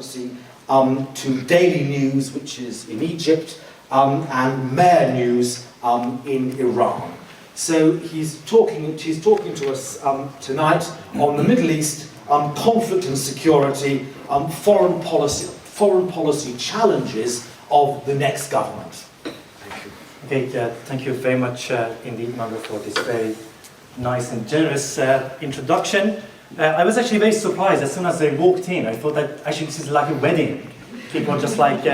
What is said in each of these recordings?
to daily news, which is in Egypt, and Mayor News in Iran. So she's talking to us tonight on the Middle East, conflict and security, foreign policy challenges of the next government. Thank you. Okay, thank you very much indeed, Manda, for this very nice and generous introduction. I was actually very surprised as soon as I walked in. I thought that actually this is like a wedding. People just like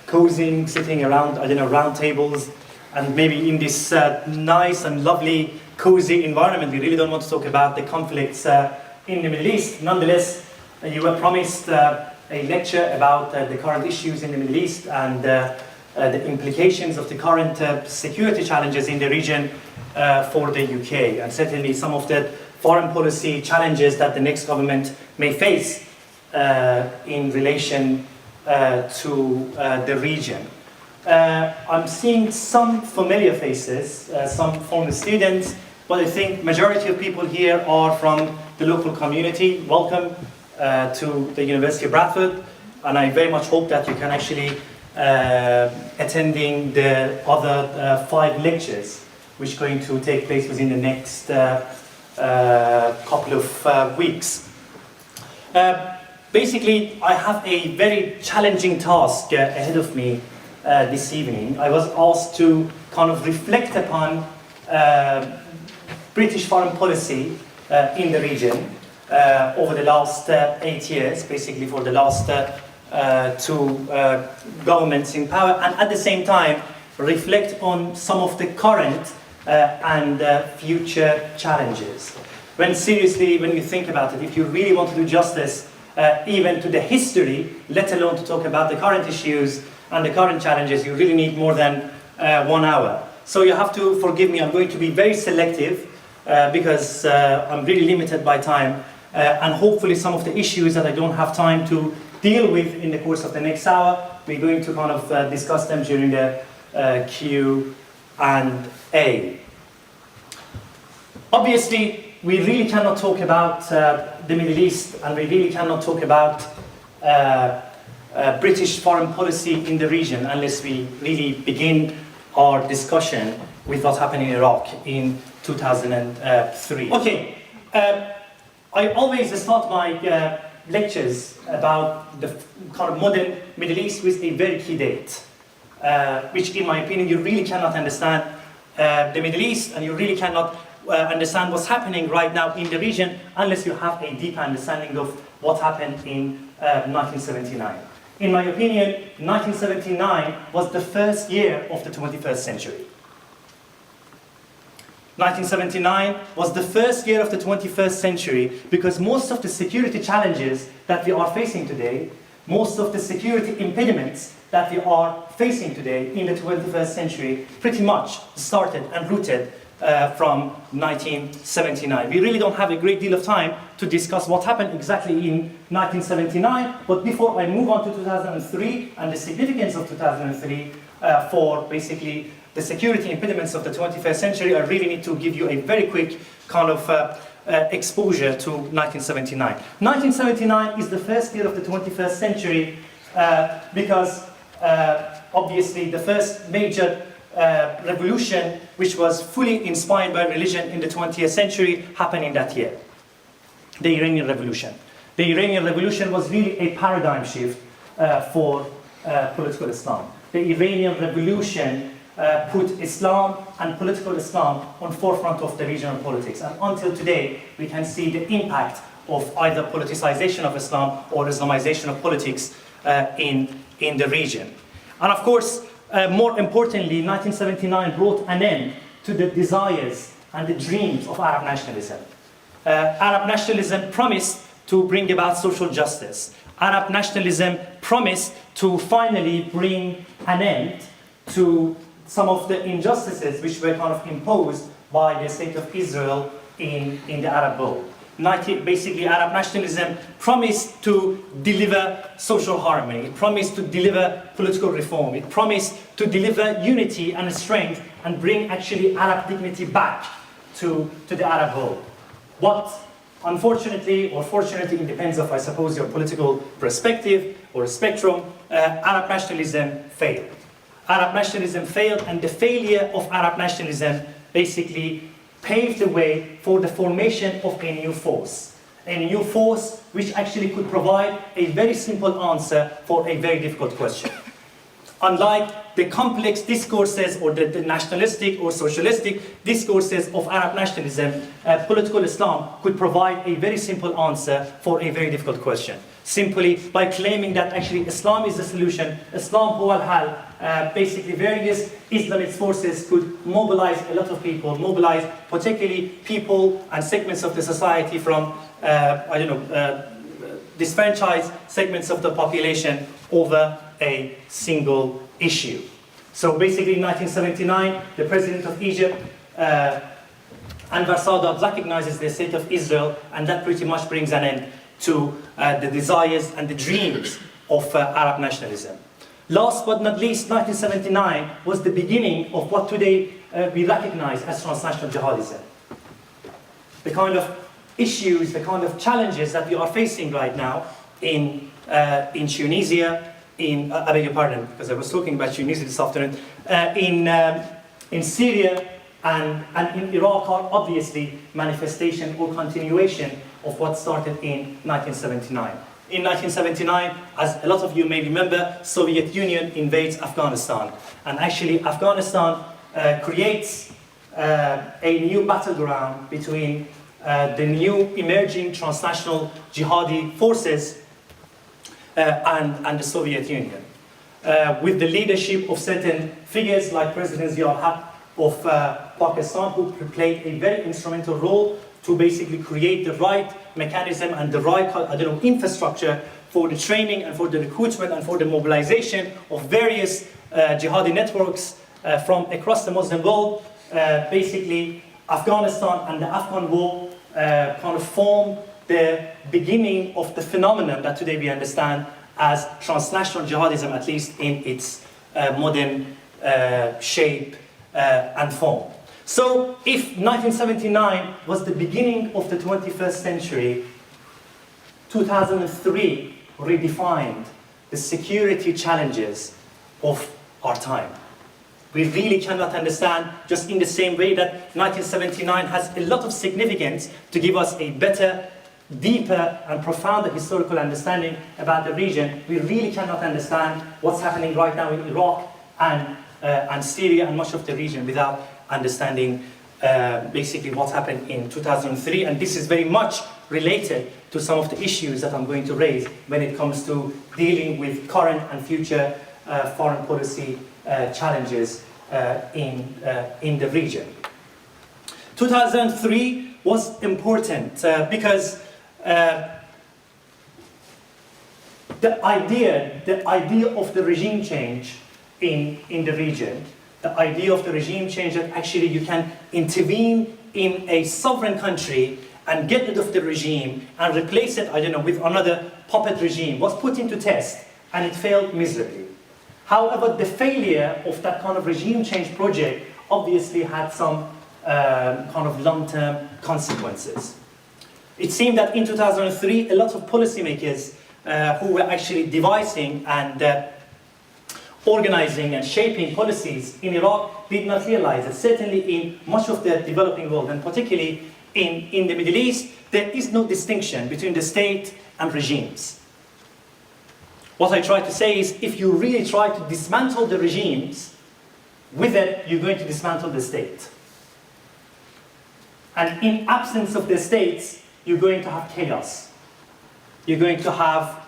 cozying, sitting around, I don't know, round tables, and maybe in this nice and lovely, cozy environment. We really don't want to talk about the conflicts in the Middle East. Nonetheless, you were promised a lecture about the current issues in the Middle East and the implications of the current security challenges in the region for the UK, and certainly some of the foreign policy challenges that the next government may face in relation to the region. I'm seeing some familiar faces, some former students, but I think majority of people here are from the local community. Welcome to the University of Bradford, and I very much hope that you can actually attending the other 5 lectures which are going to take place within the next couple of weeks. Basically, I have a very challenging task ahead of me this evening. I was asked to kind of reflect upon British foreign policy in the region over the last 8 years, basically for the last 2 governments in power, and at the same time reflect on some of the current and future challenges. When you think about it, if you really want to do justice even to the history, let alone to talk about the current issues and the current challenges, you really need more than 1 hour. So you have to forgive me, I'm going to be very selective because I'm really limited by time, and hopefully some of the issues that I don't have time to deal with in the course of the next hour, we're going to kind of discuss them during the Q&A. Obviously, we really cannot talk about the Middle East, and we really cannot talk about British foreign policy in the region unless we really begin our discussion with what happened in Iraq in 2003. Okay, I always start my lectures about the kind of modern Middle East with a very key date, which in my opinion you really cannot understand the Middle East, and you really cannot understand what's happening right now in the region unless you have a deep understanding of what happened in 1979. In my opinion, 1979 was the first year of the 21st century. 1979 was the first year of the 21st century because most of the security challenges that we are facing today, most of the security impediments that we are facing today in the 21st century pretty much started and rooted from 1979. We really don't have a great deal of time to discuss what happened exactly in 1979, but before I move on to 2003 and the significance of 2003 for basically the security impediments of the 21st century, I really need to give you a very quick kind of exposure to 1979. 1979 is the first year of the 21st century because obviously the first major revolution, which was fully inspired by religion in the 20th century, happened in that year. The Iranian Revolution. The Iranian Revolution was really a paradigm shift for political Islam. The Iranian Revolution put Islam and political Islam on forefront of the regional politics. And until today, we can see the impact of either politicization of Islam or Islamization of politics in the region. And of course, more importantly, 1979 brought an end to the desires and the dreams of Arab nationalism. Arab nationalism promised to bring about social justice. Arab nationalism promised to finally bring an end to some of the injustices which were kind of imposed by the state of Israel in the Arab world. Basically, Arab nationalism promised to deliver social harmony. It promised to deliver political reform. It promised to deliver unity and strength and bring actually Arab dignity back to the Arab world. What Unfortunately, or fortunately, it depends on, I suppose, your political perspective or spectrum, Arab nationalism failed. Arab nationalism failed, and the failure of Arab nationalism basically paved the way for the formation of a new force. A new force which actually could provide a very simple answer for a very difficult question. Unlike the complex discourses or the nationalistic or socialistic discourses of Arab nationalism, political Islam could provide a very simple answer for a very difficult question. Simply by claiming that actually Islam is the solution, Islam huwa al-hal, basically various Islamist forces could mobilize a lot of people, mobilize particularly people and segments of the society from, disfranchised segments of the population over a single issue. So basically in 1979, the president of Egypt, Anwar Sadat, recognizes the state of Israel, and that pretty much brings an end to the desires and the dreams of Arab nationalism. Last but not least, 1979 was the beginning of what today we recognize as transnational jihadism. The kind of issues, the kind of challenges that we are facing right now in Tunisia, I beg your pardon, because I was talking about Tunisia this afternoon, in Syria and in Iraq are obviously manifestation or continuation of what started in 1979. In 1979, as a lot of you may remember, Soviet Union invades Afghanistan. And actually Afghanistan creates a new battleground between the new emerging transnational jihadi forces and the Soviet Union. With the leadership of certain figures like President Zia of Pakistan, who played a very instrumental role to basically create the right mechanism and the right infrastructure for the training and for the recruitment and for the mobilization of various jihadi networks from across the Muslim world. Basically, Afghanistan and the Afghan war kind of formed the beginning of the phenomenon that today we understand as transnational jihadism, at least in its modern shape and form. So if 1979 was the beginning of the 21st century, 2003 redefined the security challenges of our time. We really cannot understand, just in the same way that 1979 has a lot of significance to give us a better, deeper and profounder historical understanding about the region. We really cannot understand what's happening right now in Iraq and Syria and much of the region without understanding basically what happened in 2003. And this is very much related to some of the issues that I'm going to raise when it comes to dealing with current and future foreign policy challenges in the region. 2003 was important because the idea of the regime change in the region, the idea of the regime change that actually you can intervene in a sovereign country and get rid of the regime and replace it, with another puppet regime, was put into test, and it failed miserably. However, the failure of that kind of regime change project obviously had some kind of long-term consequences. It seemed that in 2003, a lot of policymakers who were actually devising and organizing and shaping policies in Iraq did not realize that certainly in much of the developing world, and particularly in the Middle East, there is no distinction between the state and regimes. What I try to say is, if you really try to dismantle the regimes, with it, you're going to dismantle the state. And in absence of the states, you're going to have chaos. You're going to have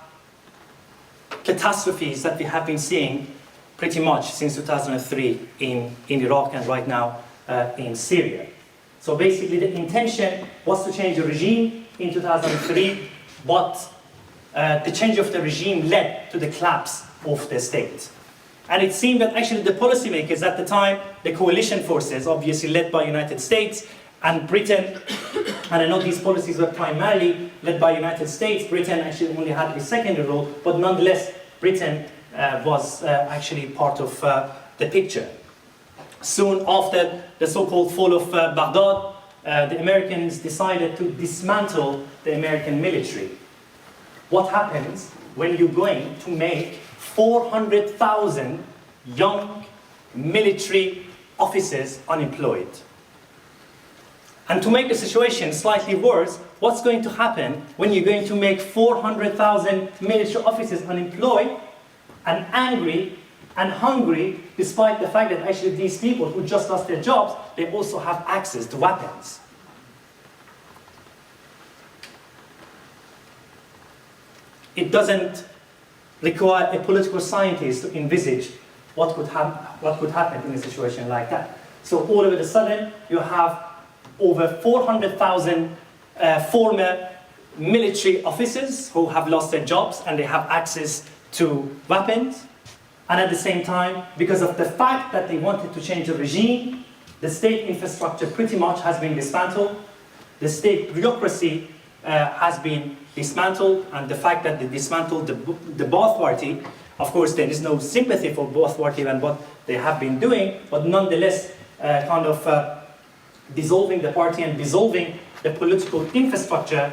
catastrophes that we have been seeing pretty much since 2003 in Iraq and right now in Syria. So basically the intention was to change the regime in 2003, but the change of the regime led to the collapse of the state. And it seemed that actually the policymakers at the time, the coalition forces, obviously led by United States and Britain, and I know these policies were primarily led by United States. Britain actually only had a secondary role, but nonetheless, Britain was actually part of the picture. Soon after the so-called fall of Baghdad, the Americans decided to dismantle the American military. What happens when you're going to make 400,000 young military officers unemployed? And to make the situation slightly worse, what's going to happen when you're going to make 400,000 military officers unemployed and angry and hungry, despite the fact that actually these people who just lost their jobs, they also have access to weapons? It doesn't require a political scientist to envisage what could happen in a situation like that. So all of a sudden, you have over 400,000 former military officers who have lost their jobs and they have access to weapons. And at the same time, because of the fact that they wanted to change the regime, the state infrastructure pretty much has been dismantled. The state bureaucracy has been dismantled, and the fact that they dismantled the Ba'ath Party, of course there is no sympathy for Ba'ath Party and what they have been doing, but nonetheless dissolving the party and dissolving the political infrastructure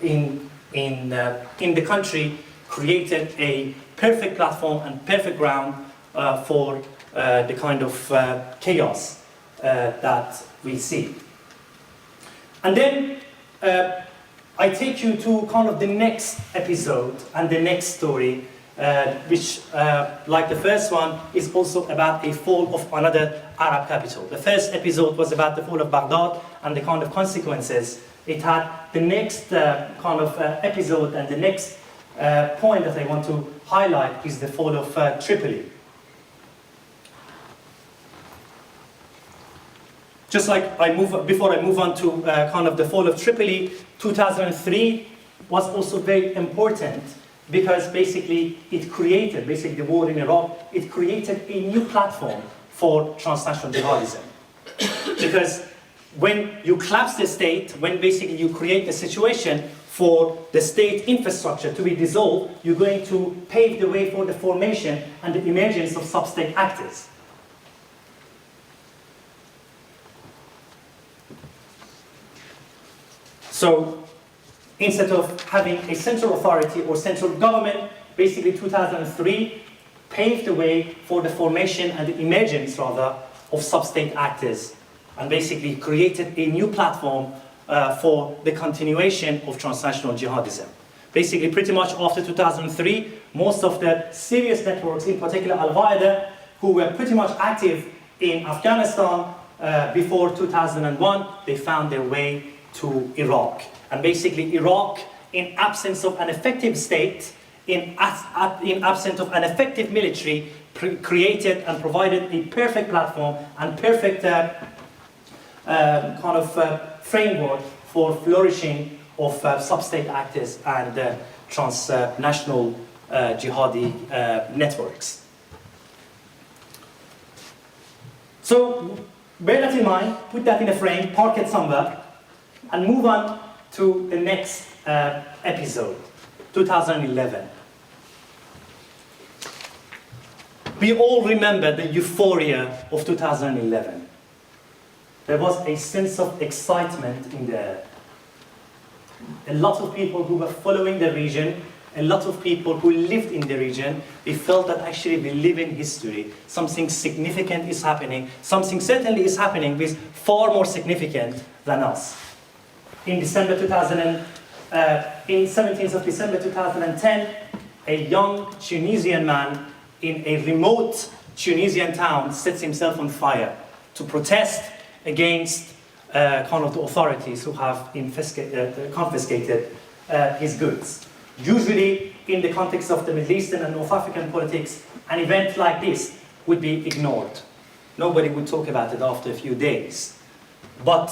in the country created a perfect platform and perfect ground for the kind of chaos that we see. And then I take you to kind of the next episode and the next story, which, like the first one, is also about a fall of another Arab capital. The first episode was about the fall of Baghdad and the kind of consequences it had. The next kind of episode and the next point that I want to highlight is the fall of Tripoli. Just like before I move on to kind of the fall of Tripoli, 2003 was also very important because basically it created, the war in Iraq, it created a new platform for transnational jihadism. Because when you collapse the state, when basically you create a situation for the state infrastructure to be dissolved, you're going to pave the way for the formation and the emergence of sub-state actors. So instead of having a central authority or central government, basically 2003 paved the way for the formation and the emergence, rather, of sub-state actors, and basically created a new platform for the continuation of transnational jihadism. Basically, pretty much after 2003, most of the serious networks, in particular Al-Qaeda, who were pretty much active in Afghanistan before 2001, they found their way to Iraq. And basically Iraq, in absence of an effective state, in absence of an effective military, created and provided a perfect platform and perfect framework for flourishing of sub-state actors and transnational jihadi networks. So bear that in mind, put that in a frame, park it somewhere, and move on to the next episode, 2011. We all remember the euphoria of 2011. There was a sense of excitement in the air. A lot of people who were following the region, a lot of people who lived in the region, they felt that actually we live in history. Something significant is happening. Something certainly is happening which is far more significant than us. In 17th of December 2010, a young Tunisian man in a remote Tunisian town sets himself on fire to protest against kind of the authorities who have confiscated his goods. Usually, in the context of the Middle Eastern and North African politics, an event like this would be ignored. Nobody would talk about it after a few days. But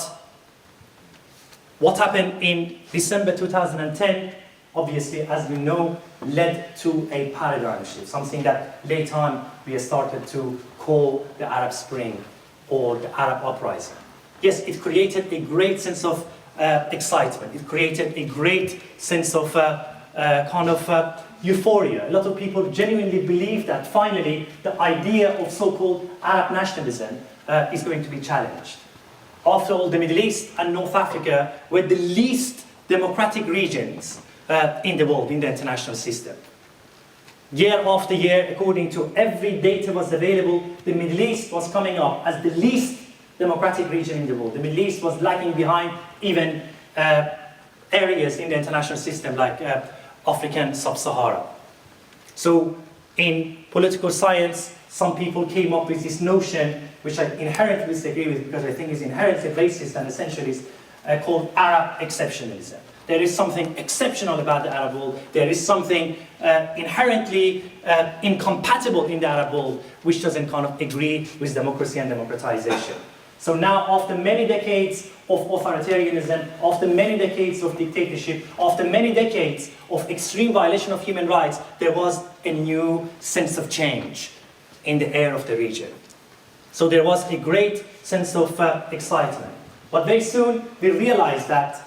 what happened in December 2010, obviously, as we know, led to a paradigm shift, something that later on we started to call the Arab Spring or the Arab Uprising. Yes, it created a great sense of excitement. It created a great sense of euphoria. A lot of people genuinely believe that finally the idea of so-called Arab nationalism is going to be challenged. after all, the Middle East and North Africa were the least democratic regions in the world, in the international system. Year after year, according to every data was available, the Middle East was coming up as the least democratic region in the world. The Middle East was lagging behind even areas in the international system like African sub-Sahara. So in political science, some people came up with this notion, which I inherently disagree with because I think is inherently racist and essentialist, called Arab exceptionalism. There is something exceptional about the Arab world. There is something inherently incompatible in the Arab world, which doesn't kind of agree with democracy and democratization. So now, after many decades of authoritarianism, after many decades of dictatorship, after many decades of extreme violation of human rights, there was a new sense of change in the air of the region. So there was a great sense of excitement. But very soon, we realized that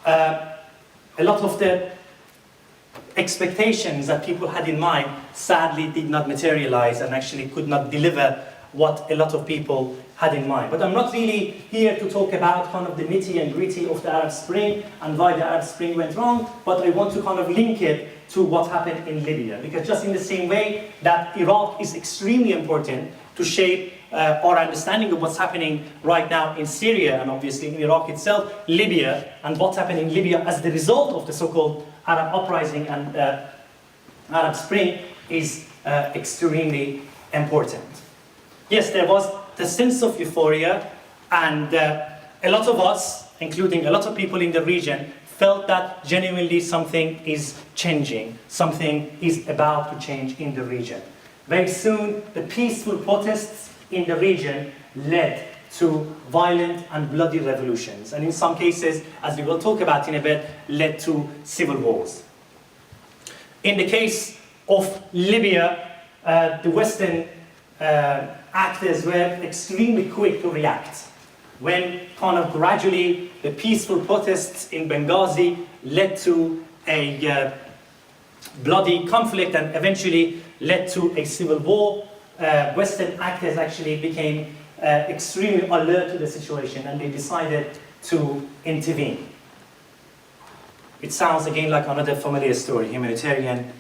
a lot of the expectations that people had in mind sadly did not materialize and actually could not deliver what a lot of people had in mind. But I'm not really here to talk about kind of the nitty and gritty of the Arab Spring and why the Arab Spring went wrong, but I want to kind of link it to what happened in Libya. Because just in the same way that Iraq is extremely important to shape our understanding of what's happening right now in Syria and obviously in Iraq itself, Libya, and what's happening in Libya as the result of the so-called Arab uprising and Arab Spring is extremely important. Yes, there was the sense of euphoria, and a lot of us, including a lot of people in the region, felt that genuinely something is changing, something is about to change in the region. Very soon, the peaceful protests in the region led to violent and bloody revolutions, and in some cases, as we will talk about in a bit, led to civil wars. In the case of Libya, the Western actors were extremely quick to react when kind of gradually the peaceful protests in Benghazi led to a bloody conflict and eventually led to a civil war. Western actors actually became extremely alert to the situation and they decided to intervene. It sounds again like another familiar story, humanitarian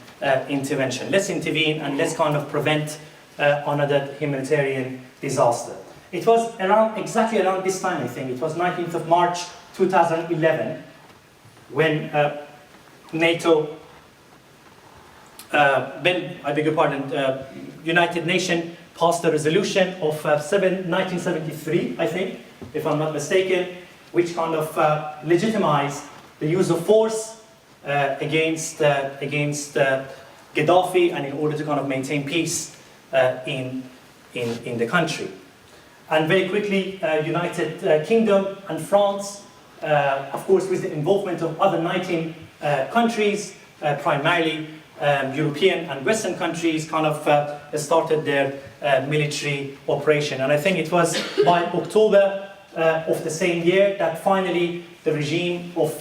intervention. Let's intervene and let's kind of prevent another humanitarian disaster. It was exactly around this time, I think. It was 19th of March 2011 when NATO, United Nations passed a resolution of 1973, I think, if I'm not mistaken, which kind of legitimized the use of force against Gaddafi and in order to kind of maintain peace in the country. And very quickly, United Kingdom and France, of course with the involvement of other 19 countries, primarily European and Western countries, kind of started their military operation. And I think it was by October of the same year that finally the regime of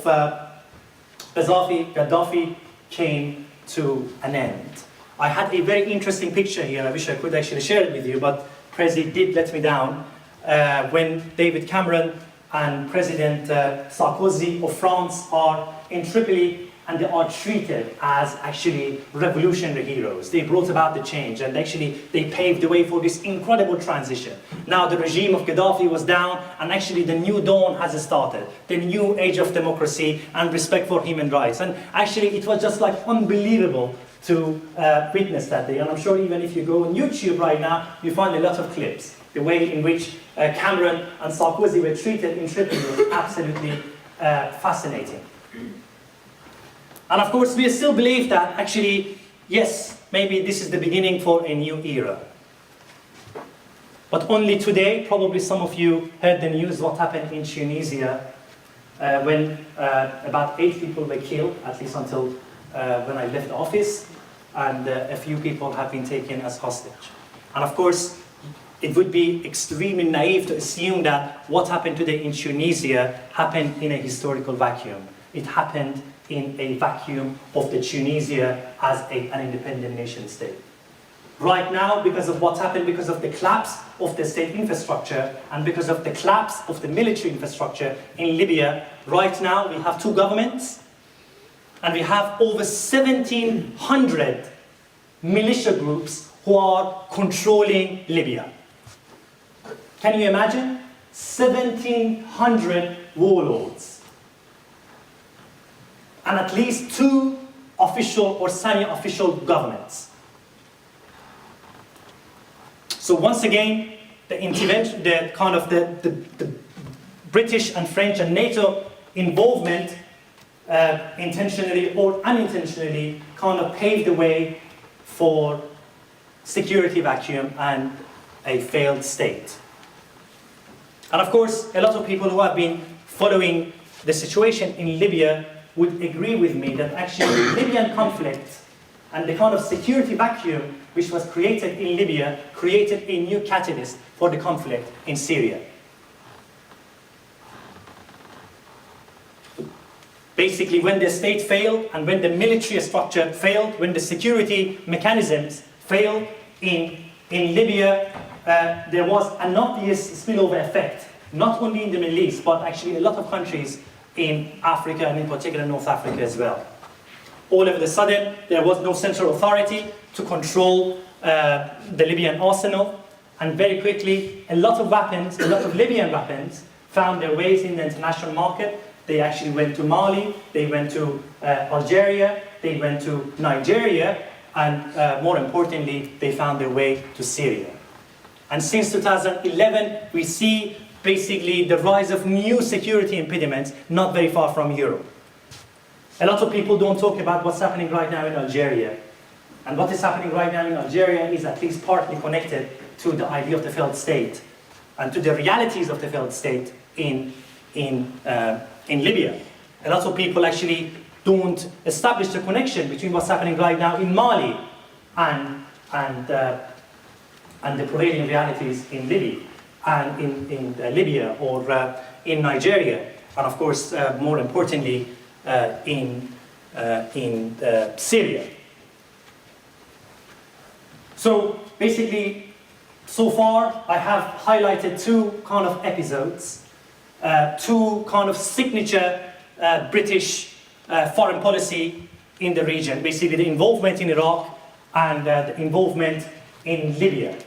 Gaddafi came to an end. I had a very interesting picture here. I wish I could actually share it with you, but Prezi did let me down when David Cameron and President Sarkozy of France are in Tripoli and they are treated as actually revolutionary heroes. They brought about the change and actually they paved the way for this incredible transition. Now the regime of Gaddafi was down and actually the new dawn has started. The new age of democracy and respect for human rights. And actually it was just like unbelievable to witness that day. And I'm sure even if you go on YouTube right now, you find a lot of clips. The way in which Cameron and Sarkozy were treated in Tripoli was absolutely fascinating. And of course, we still believe that actually, yes, maybe this is the beginning for a new era. But only today, probably some of you heard the news what happened in Tunisia when about 8 people were killed, at least until when I left the office, and a few people have been taken as hostage. And of course, it would be extremely naive to assume that what happened today in Tunisia happened in a historical vacuum. It happened in a vacuum of the Tunisia as an independent nation state. right now, because of what happened, because of the collapse of the state infrastructure and because of the collapse of the military infrastructure in Libya, right now we have two governments and we have over 1,700 militia groups who are controlling Libya. Can you imagine? 1,700 warlords and at least two official or semi-official governments. So once again, the intervention, the British and French and NATO involvement, intentionally or unintentionally, kind of paved the way for security vacuum and a failed state. And of course, a lot of people who have been following the situation in Libya would agree with me that actually the Libyan conflict and the kind of security vacuum which was created in Libya created a new catalyst for the conflict in Syria. Basically, when the state failed and when the military structure failed, when the security mechanisms failed in Libya, there was an obvious spillover effect, not only in the Middle East, but actually a lot of countries in Africa and in particular North Africa as well. All of a sudden, there was no central authority to control the Libyan arsenal, and very quickly, a lot of weapons, a lot of Libyan weapons, found their ways in the international market. They actually went to Mali, they went to Algeria, they went to Nigeria, and more importantly, they found their way to Syria. And since 2011, we see basically the rise of new security impediments not very far from Europe. A lot of people don't talk about what's happening right now in Algeria. And what is happening right now in Algeria is at least partly connected to the idea of the failed state and to the realities of the failed state in Libya. A lot of people actually don't establish the connection between what's happening right now in Mali and the prevailing realities in Libya and in Libya or in Nigeria, and of course, more importantly, in Syria. So basically, so far I have highlighted two kind of episodes, two kind of signature British foreign policy in the region, basically the involvement in Iraq and the involvement in Libya.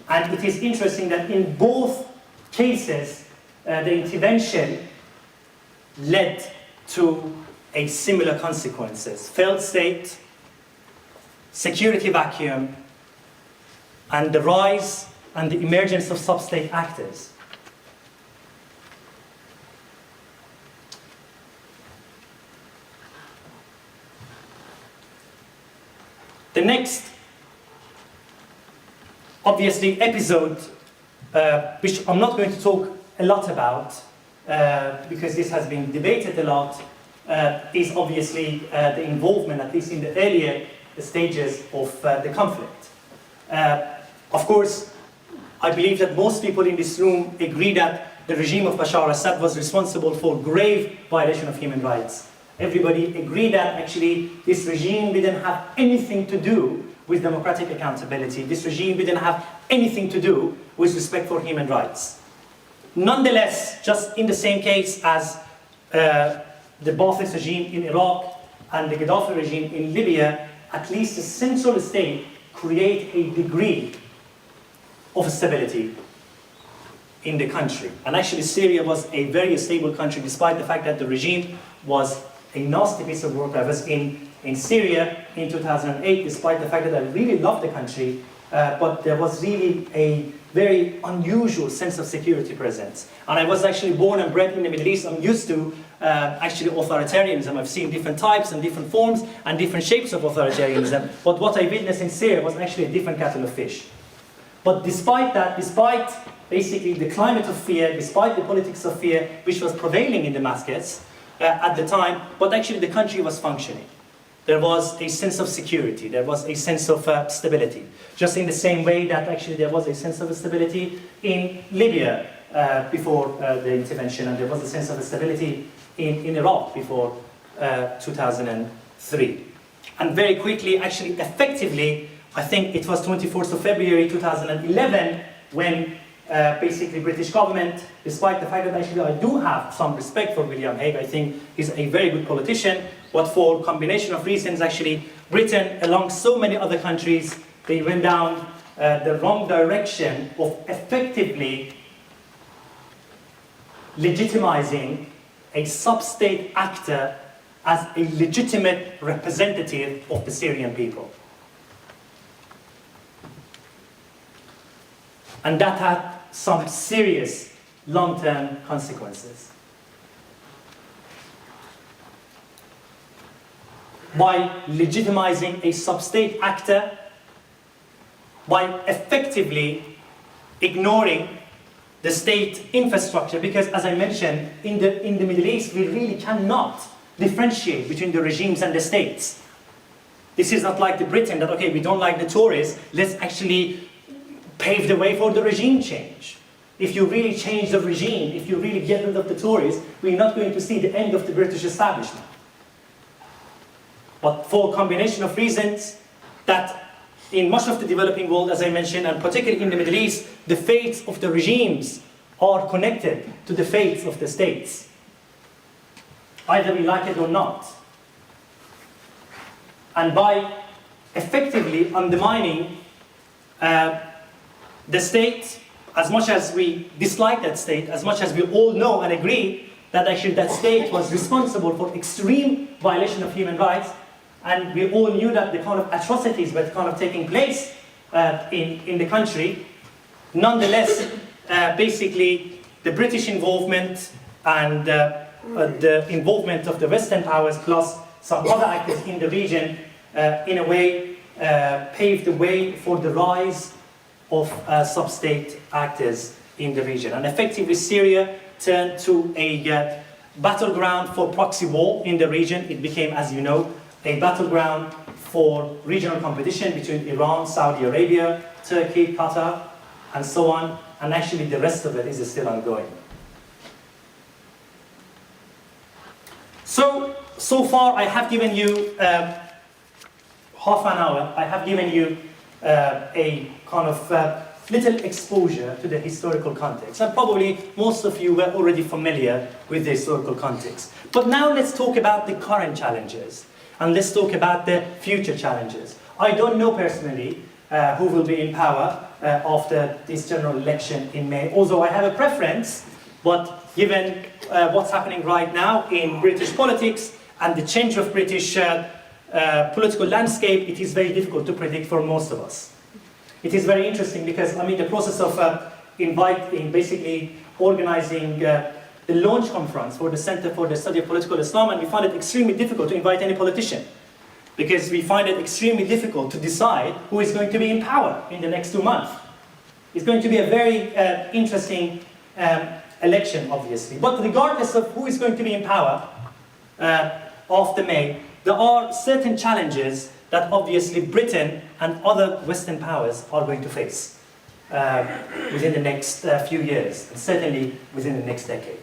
And it is interesting that in both cases, the intervention led to a similar consequences: failed state, security vacuum, and the rise and the emergence of sub-state actors. The next, obviously, episode, which I'm not going to talk a lot about, because this has been debated a lot, is obviously the involvement, at least in the earlier stages of the conflict. Of course, I believe that most people in this room agree that the regime of Bashar al-Assad was responsible for grave violation of human rights. Everybody agreed that actually this regime didn't have anything to do with democratic accountability. This regime didn't have anything to do with respect for human rights. Nonetheless, just in the same case as the Ba'athist regime in Iraq and the Gaddafi regime in Libya, at least the central state create a degree of stability in the country. And actually Syria was a very stable country, despite the fact that the regime was a nasty piece of work. I was in Syria in 2008, despite the fact that I really loved the country, but there was really a very unusual sense of security presence. And I was actually born and bred in the Middle East. I'm used to actually authoritarianism. I've seen different types and different forms and different shapes of authoritarianism, but what I witnessed in Syria was actually a different kettle of fish. But despite that, despite basically the climate of fear, despite the politics of fear which was prevailing in Damascus at the time, but actually the country was functioning. There was a sense of security, there was a sense of stability. Just in the same way that actually there was a sense of stability in Libya before the intervention, and there was a sense of stability in Iraq before 2003. And very quickly, actually, effectively, I think it was 24th of February 2011 when basically British government, despite the fact that actually I do have some respect for William Hague, I think he's a very good politician, but for a combination of reasons actually Britain, along so many other countries, they went down the wrong direction of effectively legitimizing a sub-state actor as a legitimate representative of the Syrian people. And that had some serious long-term consequences. By legitimizing a sub-state actor, by effectively ignoring the state infrastructure, because as I mentioned, in the Middle East, we really cannot differentiate between the regimes and the states. This is not like the Britain that, okay, we don't like the Tories, let's actually pave the way for the regime change. If you really change the regime, if you really get rid of the Tories, we're not going to see the end of the British establishment. But for a combination of reasons that in much of the developing world, as I mentioned, and particularly in the Middle East, the fates of the regimes are connected to the fates of the states. Either we like it or not. And by effectively undermining the state, as much as we dislike that state, as much as we all know and agree that actually that state was responsible for extreme violation of human rights, and we all knew that the kind of atrocities were kind of taking place in the country, nonetheless, basically the British involvement and the involvement of the Western powers plus some other actors in the region, in a way, paved the way for the rise of sub-state actors in the region. And effectively Syria turned to a battleground for proxy war in the region. It became, as you know, a battleground for regional competition between Iran, Saudi Arabia, Turkey, Qatar, and so on. And actually the rest of it is still ongoing. So far I have given you half an hour. I have given you a kind of little exposure to the historical context. And probably most of you were already familiar with the historical context. But now let's talk about the current challenges. And let's talk about the future challenges. I don't know personally who will be in power after this general election in May, although I have a preference, but given what's happening right now in British politics and the change of British political landscape, it is very difficult to predict for most of us. It is very interesting because, I mean, the process of basically organizing the launch conference for the Center for the Study of Political Islam, and we find it extremely difficult to invite any politician because we find it extremely difficult to decide who is going to be in power in the next 2 months. It's going to be a very interesting election, obviously. But regardless of who is going to be in power after May, there are certain challenges that obviously Britain and other Western powers are going to face within the next few years, and certainly within the next decade.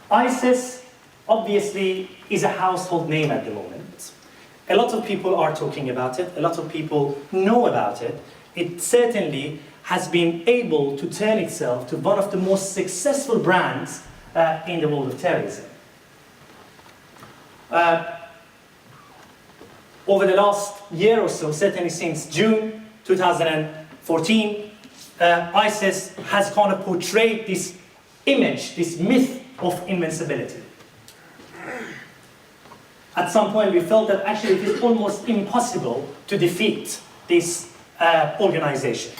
ISIS obviously is a household name at the moment. A lot of people are talking about it, a lot of people know about it. It certainly has been able to turn itself to one of the most successful brands in the world of terrorism. Over the last year or so, certainly since June 2014, ISIS has kind of portrayed this image, this myth of invincibility. At some point we felt that actually it is almost impossible to defeat this organization.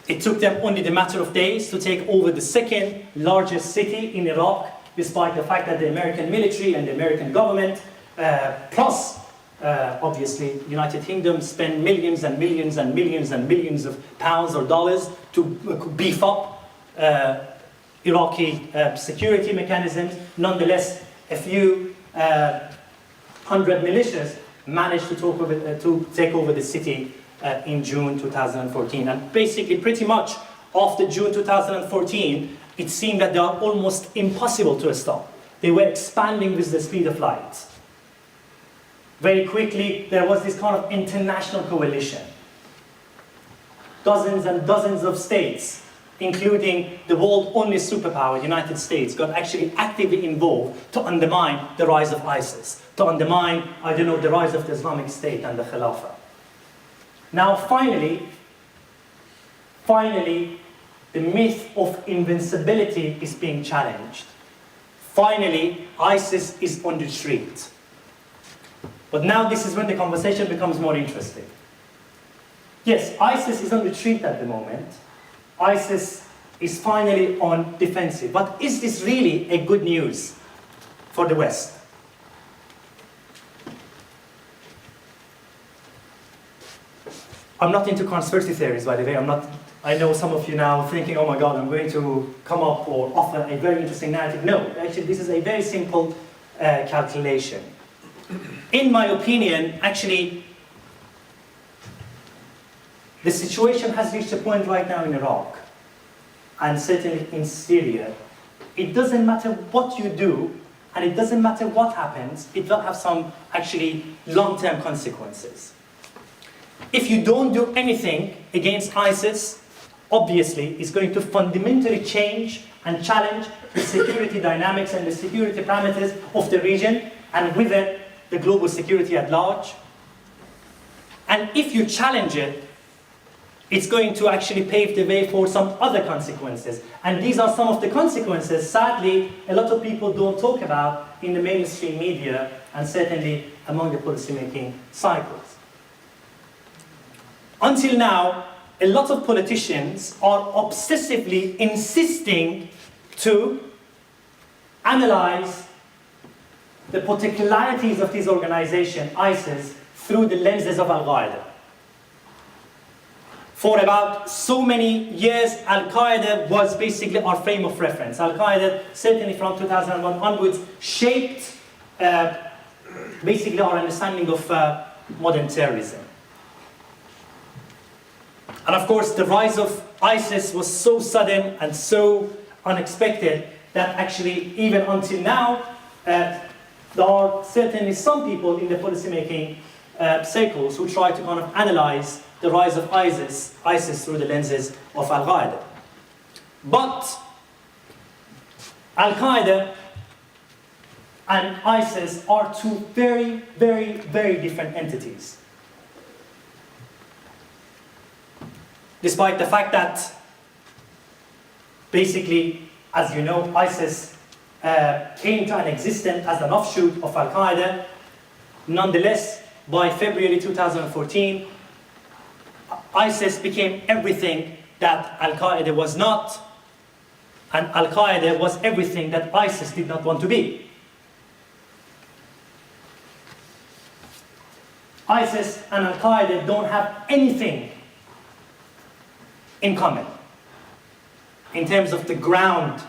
It took them only the matter of days to take over the second largest city in Iraq, despite the fact that the American military and the American government, plus obviously United Kingdom, spend millions and millions and millions and millions of pounds or dollars to beef up Iraqi security mechanisms. Nonetheless, a few hundred militias managed to take over the city in June 2014. And basically, pretty much after June 2014, it seemed that they are almost impossible to stop. They were expanding with the speed of light. Very quickly, there was this kind of international coalition. Dozens and dozens of states, including the world's only superpower, the United States, got actually actively involved to undermine the rise of ISIS, to undermine, I don't know, the rise of the Islamic State and the Khilafah. Now, finally, the myth of invincibility is being challenged. Finally, ISIS is on retreat. But now this is when the conversation becomes more interesting. Yes, ISIS is on retreat at the moment. ISIS is finally on defensive. But is this really a good news for the West? I'm not into conspiracy theories, by the way. I know some of you now thinking, oh my God, I'm going to come up or offer a very interesting narrative. No, actually, this is a very simple calculation. In my opinion, actually, the situation has reached a point right now in Iraq, and certainly in Syria. It doesn't matter what you do, and it doesn't matter what happens, it will have some actually long-term consequences. If you don't do anything against ISIS, obviously it's going to fundamentally change and challenge the security dynamics and the security parameters of the region, and with it, the global security at large. And if you challenge it, it's going to actually pave the way for some other consequences. And these are some of the consequences, sadly, a lot of people don't talk about in the mainstream media and certainly among the policymaking cycles. Until now, a lot of politicians are obsessively insisting to analyze the particularities of this organization, ISIS, through the lenses of Al-Qaeda. For about so many years, Al-Qaeda was basically our frame of reference. Al-Qaeda, certainly from 2001 onwards, shaped basically our understanding of modern terrorism. And of course, the rise of ISIS was so sudden and so unexpected that actually, even until now, there are certainly some people in the policymaking circles who try to kind of analyze the rise of ISIS through the lenses of Al-Qaeda. But Al-Qaeda and ISIS are two very, very, very different entities. Despite the fact that, basically, as you know, ISIS came to an existence as an offshoot of Al-Qaeda. Nonetheless, by February 2014, ISIS became everything that Al-Qaeda was not, and Al-Qaeda was everything that ISIS did not want to be. ISIS and Al-Qaeda don't have anything in common in terms of the ground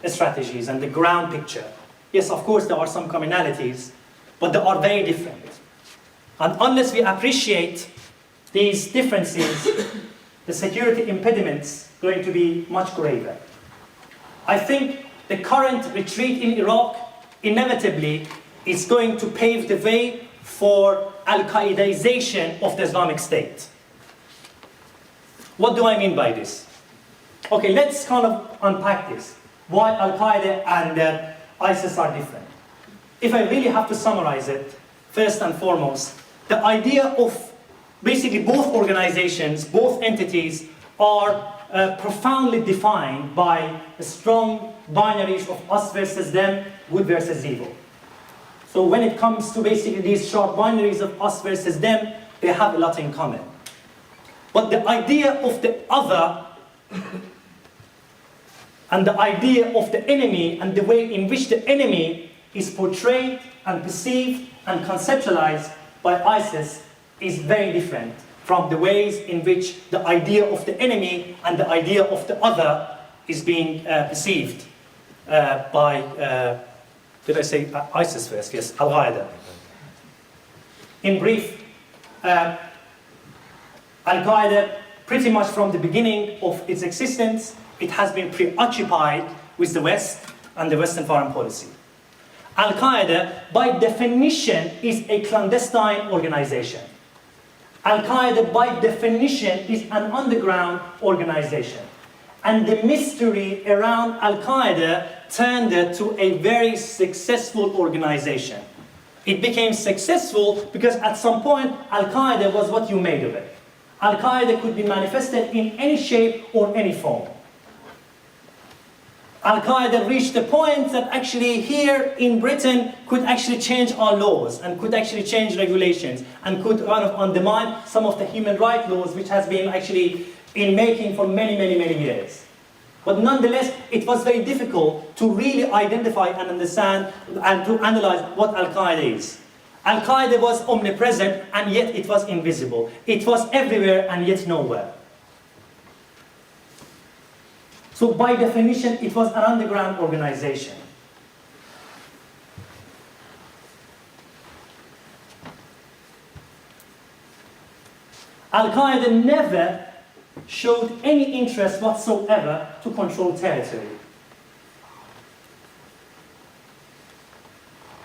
strategies and the ground picture. Yes, of course, there are some commonalities, but they are very different. And unless we appreciate these differences, the security impediments are going to be much graver. I think the current retreat in Iraq inevitably is going to pave the way for Al-Qaedaization of the Islamic State. What do I mean by this? Okay, let's kind of unpack this. Why Al-Qaeda and ISIS are different. If I really have to summarize it, first and foremost, the idea of basically both organizations, both entities, are profoundly defined by strong binaries of us versus them, good versus evil. So when it comes to basically these sharp binaries of us versus them, they have a lot in common. But the idea of the other and the idea of the enemy and the way in which the enemy is portrayed and perceived and conceptualized by ISIS is very different from the ways in which the idea of the enemy and the idea of the other is being perceived by, did I say ISIS first? Yes, Al-Qaeda. In brief, Al-Qaeda, pretty much from the beginning of its existence, it has been preoccupied with the West and the Western foreign policy. Al-Qaeda, by definition, is a clandestine organization. Al-Qaeda, by definition, is an underground organization. And the mystery around Al-Qaeda turned it to a very successful organization. It became successful because at some point, Al-Qaeda was what you made of it. Al-Qaeda could be manifested in any shape or any form. Al-Qaeda reached the point that actually here in Britain could actually change our laws and could actually change regulations and could kind of undermine some of the human rights laws which has been actually in making for many, many, many years. But nonetheless, it was very difficult to really identify and understand and to analyze what Al-Qaeda is. Al-Qaeda was omnipresent and yet it was invisible. It was everywhere and yet nowhere. So by definition, it was an underground organization. Al-Qaeda never showed any interest whatsoever to control territory.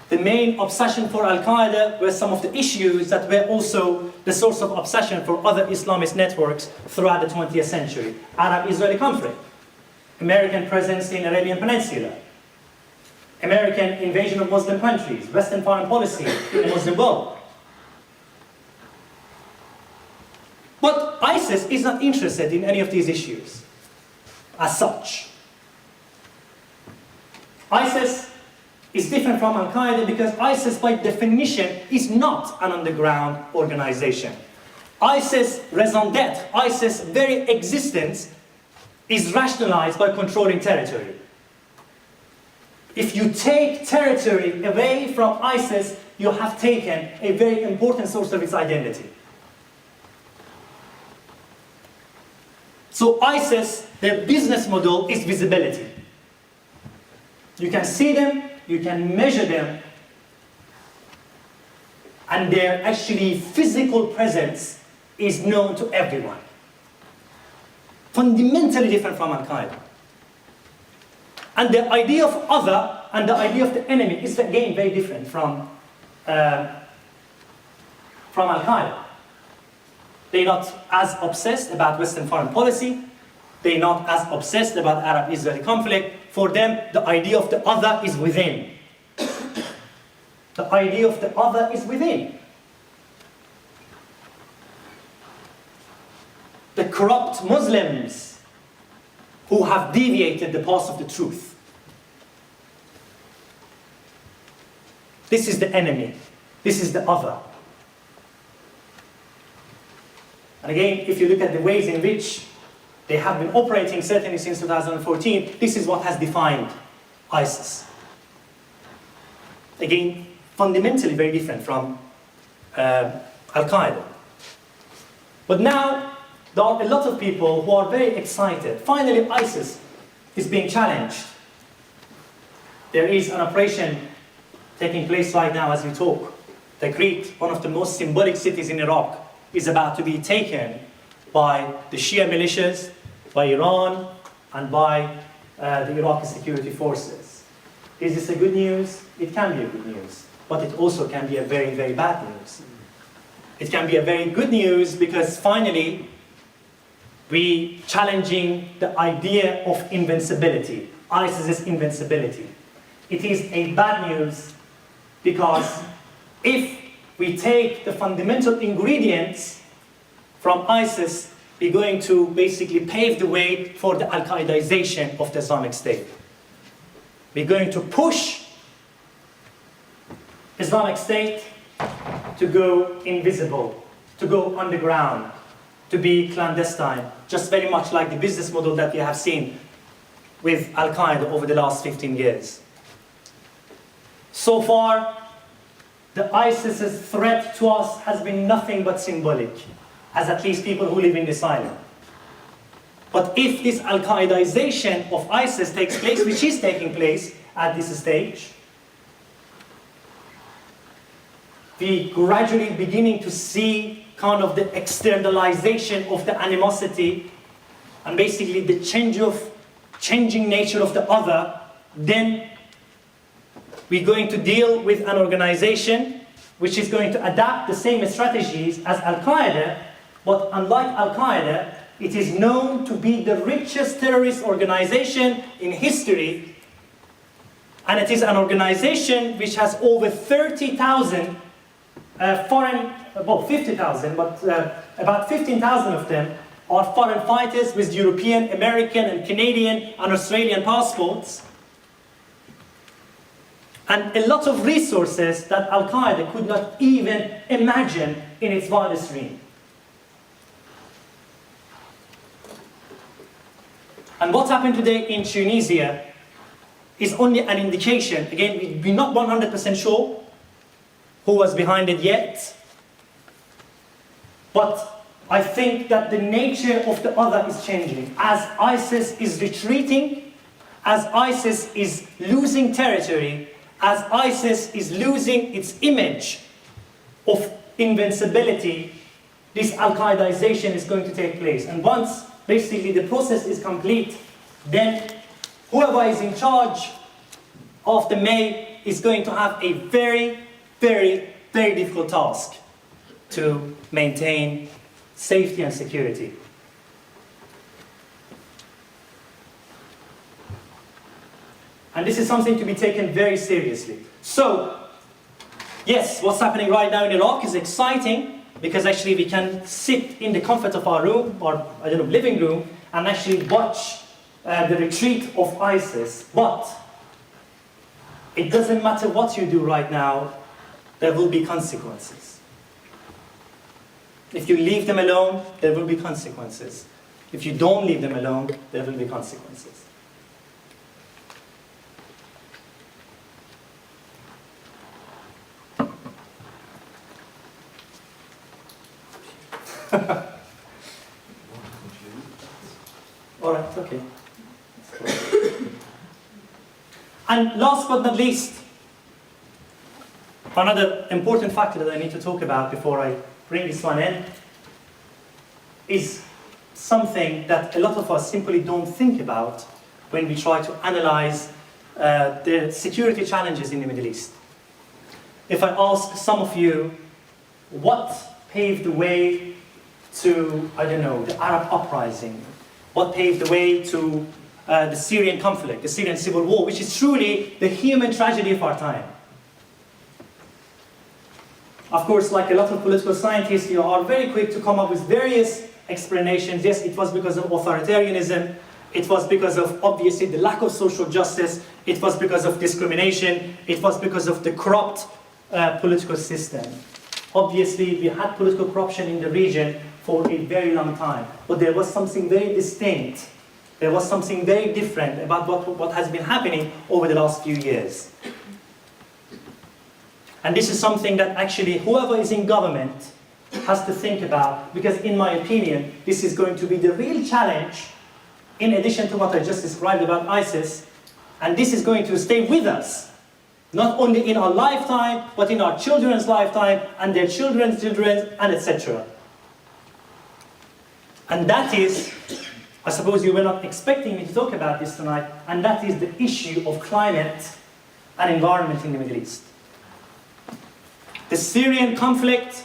The main obsession for Al-Qaeda were some of the issues that were also the source of obsession for other Islamist networks throughout the 20th century. Arab-Israeli conflict, American presence in the Arabian Peninsula, American invasion of Muslim countries, Western foreign policy in the Muslim world. But ISIS is not interested in any of these issues as such. ISIS is different from Al-Qaeda because ISIS by definition is not an underground organization. ISIS raison d'etre, ISIS very existence is rationalized by controlling territory. If you take territory away from ISIS, you have taken a very important source of its identity. So ISIS, their business model is visibility. You can see them, you can measure them, and their actually physical presence is known to everyone. Fundamentally different from Al-Qaeda. And the idea of other and the idea of the enemy is again very different from Al-Qaeda. They're not as obsessed about Western foreign policy. They're not as obsessed about Arab-Israeli conflict. For them, the idea of the other is within. The idea of the other is within. The corrupt Muslims who have deviated the path of the truth. This is the enemy. This is the other. And again, if you look at the ways in which they have been operating, certainly since 2014, this is what has defined ISIS. Again, fundamentally very different from Al-Qaeda. But now, there are a lot of people who are very excited. Finally, ISIS is being challenged. There is an operation taking place right now as we talk. Tikrit, one of the most symbolic cities in Iraq, is about to be taken by the Shia militias, by Iran, and by the Iraqi security forces. Is this a good news? It can be a good news, but it also can be a very, very bad news. It can be a very good news because finally, we challenging the idea of invincibility, ISIS's invincibility. It is a bad news because if we take the fundamental ingredients from ISIS, we're going to basically pave the way for the Al-Qaedaization of the Islamic State. We're going to push Islamic State to go invisible, to go underground, to be clandestine, just very much like the business model that we have seen with Al-Qaeda over the last 15 years. So far, the ISIS's threat to us has been nothing but symbolic, as at least people who live in this island. But if this Al-Qaedaization of ISIS takes place, which is taking place at this stage, we gradually beginning to see kind of the externalization of the animosity and basically the changing nature of the other, then We're going to deal with an organization which is going to adapt the same strategies as Al-Qaeda, but unlike Al-Qaeda, it is known to be the richest terrorist organization in history, and it is an organization which has over 30,000 foreign, well 50,000, but about 15,000 of them are foreign fighters with European, American, and Canadian and Australian passports. And a lot of resources that Al-Qaeda could not even imagine in its wildest dream. And what happened today in Tunisia is only an indication. Again, we're not 100% sure who was behind it yet. But I think that the nature of the other is changing. As ISIS is retreating, as ISIS is losing territory, as ISIS is losing its image of invincibility, this Al-Qaedaization is going to take place. And once basically the process is complete, then whoever is in charge after May is going to have a very, very, very difficult task to maintain safety and security. And this is something to be taken very seriously. So, yes, what's happening right now in Iraq is exciting, because actually we can sit in the comfort of our room, or I don't know, living room, and actually watch the retreat of ISIS. But it doesn't matter what you do right now, there will be consequences. If you leave them alone, there will be consequences. If you don't leave them alone, there will be consequences. All right, okay. And last but not least, another important factor that I need to talk about before I bring this one in is something that a lot of us simply don't think about when we try to analyze the security challenges in the Middle East. If I ask some of you, what paved the way to, I don't know, the Arab uprising? What paved the way to the Syrian conflict, the Syrian civil war, which is truly the human tragedy of our time? Of course, like a lot of political scientists, you are very quick to come up with various explanations. Yes, it was because of authoritarianism. It was because of, obviously, the lack of social justice. It was because of discrimination. It was because of the corrupt political system. Obviously, we had political corruption in the region for a very long time. But there was something very distinct. There was something very different about what has been happening over the last few years. And this is something that actually whoever is in government has to think about, because in my opinion, this is going to be the real challenge, in addition to what I just described about ISIS, and this is going to stay with us, not only in our lifetime, but in our children's lifetime, and their children's children, and etc. And that is, I suppose you were not expecting me to talk about this tonight, and that is the issue of climate and environment in the Middle East. The Syrian conflict,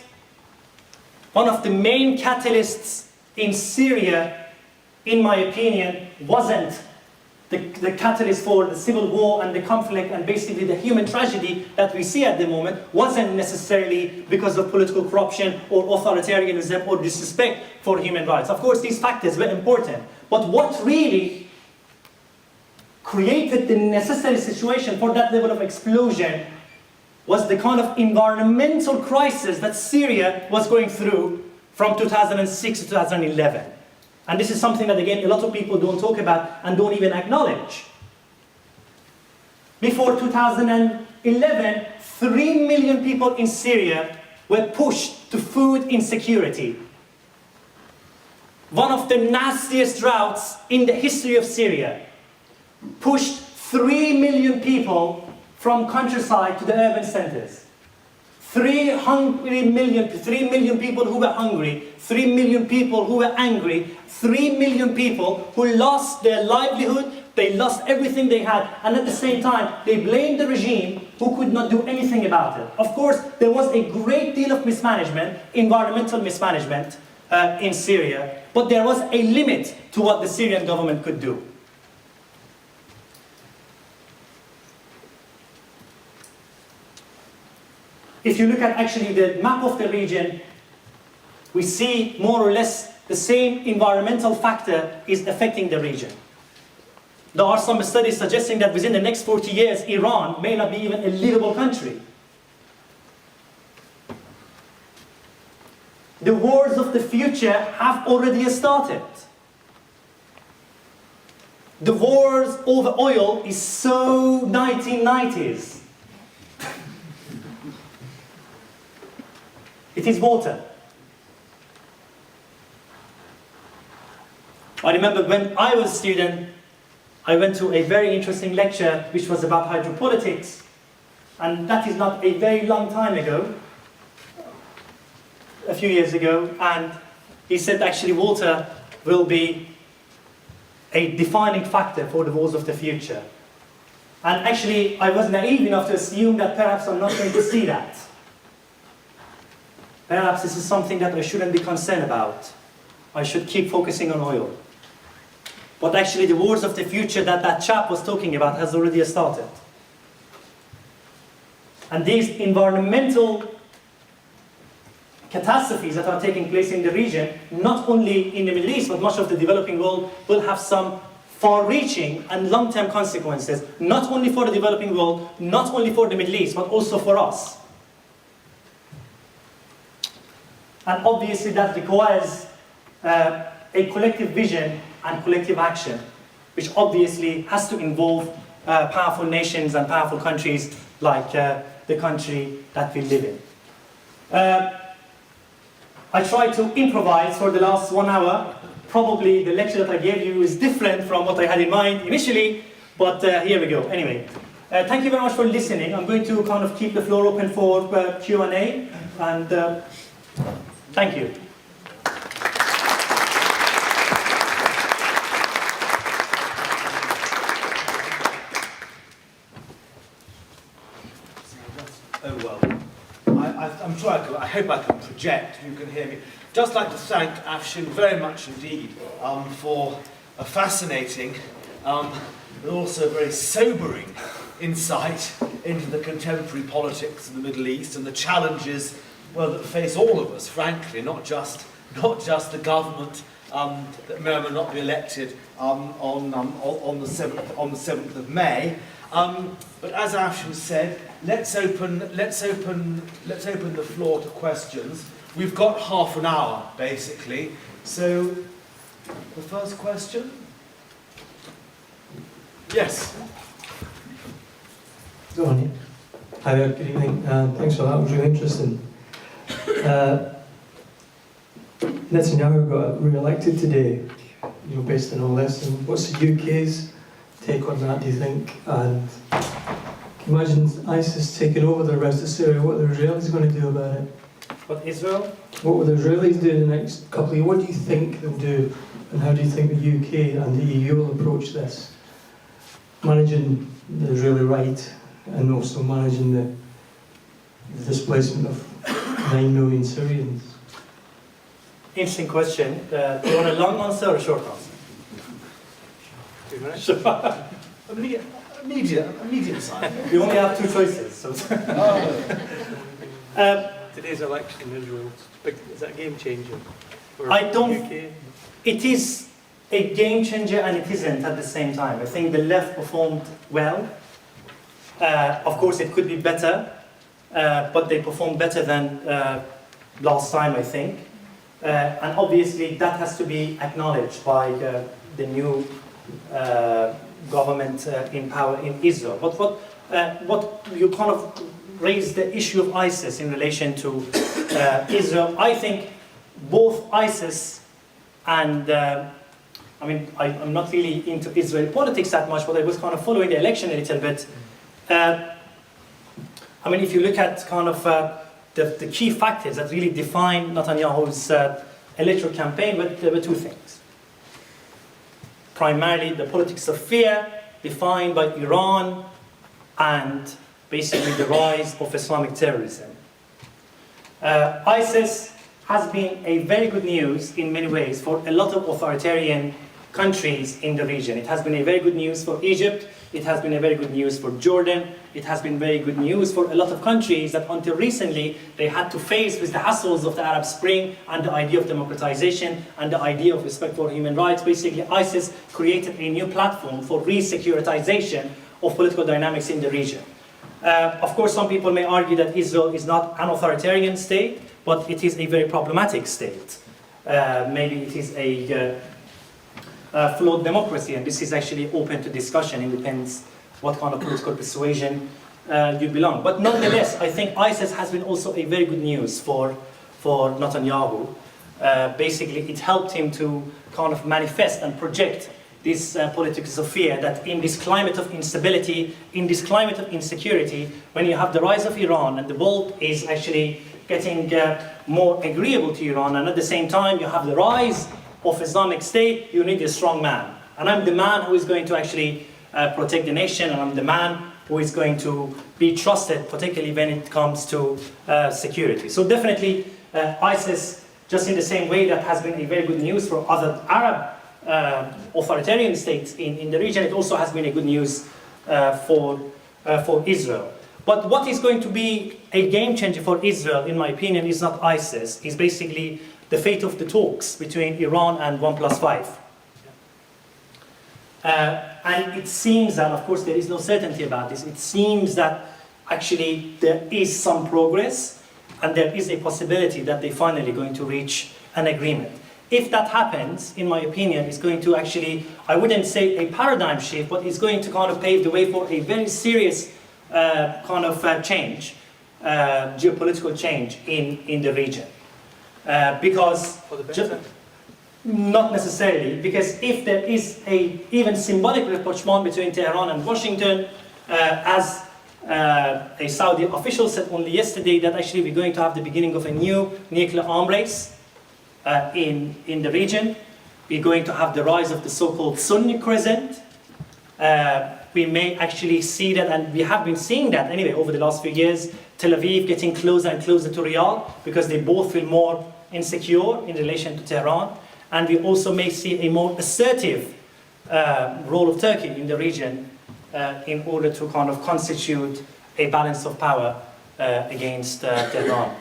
one of the main catalysts in Syria, in my opinion, wasn't the catalyst for the civil war and the conflict and basically the human tragedy that we see at the moment, wasn't necessarily because of political corruption or authoritarianism or disrespect for human rights. Of course, these factors were important, but what really created the necessary situation for that level of explosion was the kind of environmental crisis that Syria was going through from 2006 to 2011. And this is something that, again, a lot of people don't talk about and don't even acknowledge. Before 2011, 3 million people in Syria were pushed to food insecurity. One of the nastiest droughts in the history of Syria pushed 3 million people from countryside to the urban centers. 3 million people who were hungry, 3 million people who were angry, 3 million people who lost their livelihood they lost everything they had, and at the same time, they blamed the regime who could not do anything about it. Of course, there was a great deal of mismanagement, environmental mismanagement in Syria, but there was a limit to what the Syrian government could do. If you look at actually the map of the region, we see more or less the same environmental factor is affecting the region. There are some studies suggesting that within the next 40 years, Iran may not be even a livable country. The wars of the future have already started. The wars over oil is so 1990s. It is water. I remember when I was a student, I went to a very interesting lecture which was about hydropolitics, and that is not a very long time ago, a few years ago, and he said actually water will be a defining factor for the wars of the future. And actually I was naive enough to assume that perhaps I'm not going to see that. Perhaps this is something that I shouldn't be concerned about. I should keep focusing on oil. But actually the wars of the future that that chap was talking about has already started. And these environmental catastrophes that are taking place in the region, not only in the Middle East, but much of the developing world, will have some far-reaching and long-term consequences, not only for the developing world, not only for the Middle East, but also for us. And obviously that requires a collective vision and collective action, which obviously has to involve powerful nations and powerful countries like the country that we live in. I tried to improvise for the last 1 hour. Probably the lecture that I gave you is different from what I had in mind initially, but here we go. Anyway, thank you very much for listening. I'm going to kind of keep the floor open for Q&A, and thank you. Oh well, I'm sure I hope I can project, you can hear me. Just like to thank Afshin very much indeed for a fascinating but also very sobering insight into the contemporary politics of the Middle East and the challenges, well, that face all of us, frankly, not just the government that may or may not be elected on the 7th of May. But as Afshin said, let's open the floor to questions. We've got half an hour basically. So the first question? Yes. Go on. Hi there, good evening. Thanks for that, it was really interesting. Netanyahu got re-elected today, based on all this. And what's the UK's take on that, do you think? And can you imagine ISIS taking over the rest of Syria? What are the Israelis going to do about it? What, Israel? What will the Israelis do in the next couple of years? What do you think they'll do? And how do you think the UK and the EU will approach this? Managing the Israeli right and also managing the displacement of 9 million Syrians. Interesting question. Do you want a long answer or a short answer? 2 minutes? Sure. Immediate side. You only have 2 choices. So. Today's election in Israel, is that a game changer? I don't. UK? It is a game changer and it isn't at the same time. I think the left performed well. Of course, it could be better, but they performed better than last time, I think. And obviously, that has to be acknowledged by the new government in power in Israel. But what you kind of raised the issue of ISIS in relation to Israel. I think both ISIS and I'm not really into Israeli politics that much, but I was kind of following the election a little bit. If you look at kind of the key factors that really define Netanyahu's electoral campaign, there were 2 things. primarily the politics of fear defined by Iran and basically the rise of Islamic terrorism. ISIS has been a very good news in many ways for a lot of authoritarian countries in the region. It has been a very good news for Egypt, it has been a very good news for Jordan, it has been very good news for a lot of countries that until recently they had to face with the hassles of the Arab Spring and the idea of democratization and the idea of respect for human rights. Basically, ISIS created a new platform for re-securitization of political dynamics in the region. Of course, some people may argue that Israel is not an authoritarian state, but it is a very problematic state. Maybe it is a flawed democracy, and this is actually open to discussion. It depends what kind of political persuasion you belong. But nonetheless, I think ISIS has been also a very good news for Netanyahu. Basically, it helped him to kind of manifest and project this politics of fear that in this climate of instability, in this climate of insecurity, when you have the rise of Iran and the world is actually getting more agreeable to Iran, and at the same time you have the rise of Islamic State, you need a strong man. And I'm the man who is going to actually protect the nation, and I'm the man who is going to be trusted, particularly when it comes to security. So definitely ISIS, just in the same way that has been a very good news for other Arab authoritarian states in the region, it also has been a good news for Israel. But what is going to be a game changer for Israel, in my opinion, is not ISIS, is basically the fate of the talks between Iran and 1+5. And it seems that, of course, there is no certainty about this, it seems that actually there is some progress and there is a possibility that they're finally going to reach an agreement. If that happens, in my opinion, it's going to actually, I wouldn't say a paradigm shift, but it's going to kind of pave the way for a very serious kind of change, geopolitical change in the region. Because For the better? not necessarily, because if there is a even symbolic rapprochement between Tehran and Washington, as a Saudi official said only yesterday, that actually we're going to have the beginning of a new nuclear arm race in the region. We're going to have the rise of the so-called Sunni crescent. We may actually see that, and we have been seeing that anyway over the last few years, Tel Aviv getting closer and closer to Riyadh because they both feel more insecure in relation to Tehran. And we also may see a more assertive role of Turkey in the region in order to kind of constitute a balance of power against Tehran.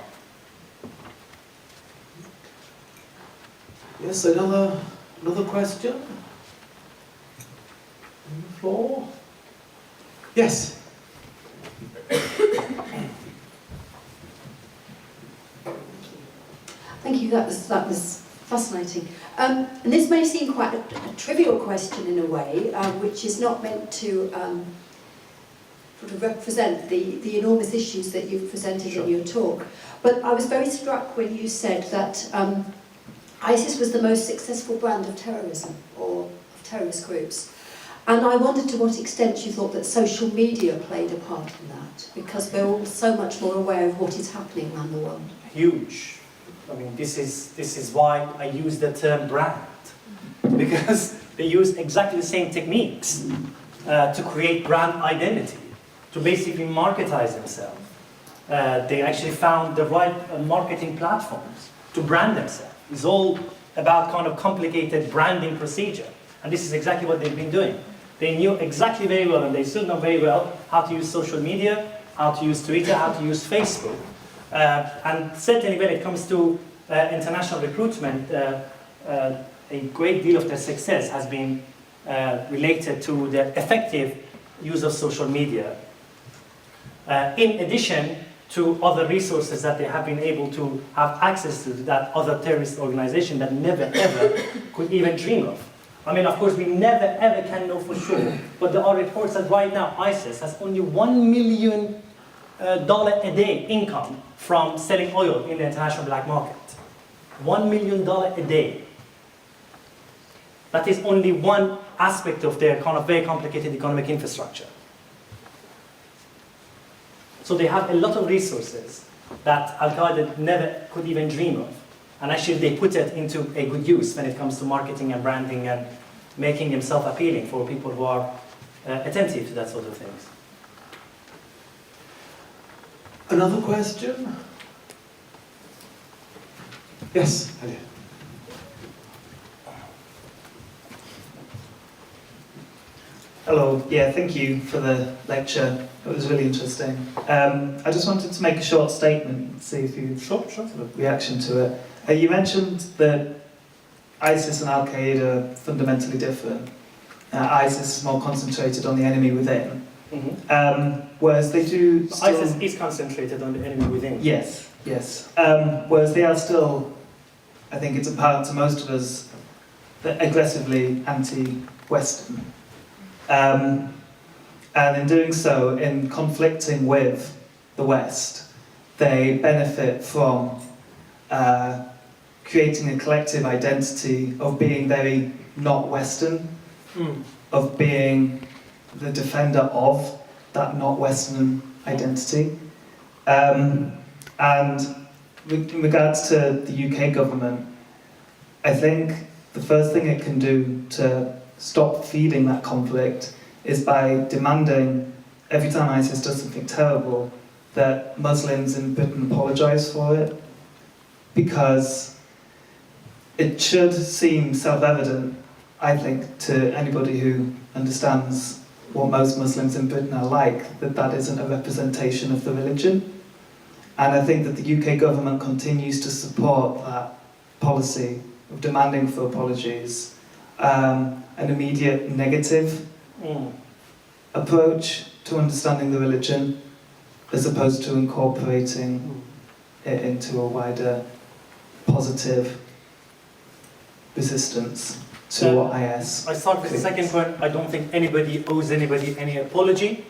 Yes, another question on the floor. Yes. Thank you. That was fascinating. And this may seem quite a trivial question in a way, which is not meant to sort of represent the enormous issues that you've presented in your talk. But I was very struck when you said that ISIS was the most successful brand of terrorism, or of terrorist groups. And I wondered to what extent you thought that social media played a part in that, because we're all so much more aware of what is happening around the world. Huge. I mean, this is why I use the term brand, because they use exactly the same techniques to create brand identity, to basically marketize themselves. They actually found the right marketing platforms to brand themselves. It's all about kind of complicated branding procedure, and this is exactly what they've been doing. They knew exactly very well, and they still know very well, how to use social media, how to use Twitter, how to use Facebook. And certainly when it comes to international recruitment, a great deal of their success has been related to the effective use of social media. In addition to other resources that they have been able to have access to that other terrorist organization that never ever could even dream of. I mean, of course, we never ever can know for sure, but there are reports that right now ISIS has only $1 million a day income from selling oil in the international black market. $1 million a day. That is only one aspect of their kind of very complicated economic infrastructure. So they have a lot of resources that Al-Qaeda never could even dream of. And actually they put it into a good use when it comes to marketing and branding and making himself appealing for people who are attentive to that sort of things. Another question? Yes, Ali. Hello, yeah, thank you for the lecture. It was really interesting. I just wanted to make a short statement and see if you sort of reaction to it. You mentioned that ISIS and Al-Qaeda are fundamentally different. ISIS is more concentrated on the enemy within, whereas they do still... ISIS is concentrated on the enemy within. Yes, yes. Whereas they are still, I think it's apparent to most of us, aggressively anti-Western. And in doing so, in conflicting with the West, they benefit from creating a collective identity of being very not Western, of being the defender of that not Western identity. And in regards to the UK government, I think the first thing it can do to stop feeding that conflict is by demanding, every time ISIS does something terrible, that Muslims in Britain apologise for it. Because it should seem self-evident, I think, to anybody who understands what most Muslims in Britain are like, that that isn't a representation of the religion. And I think that the UK government continues to support that policy of demanding for apologies, an immediate negative approach to understanding the religion, as opposed to incorporating it into a wider positive resistance to what IS. I start with the second point. I don't think anybody owes anybody any apology.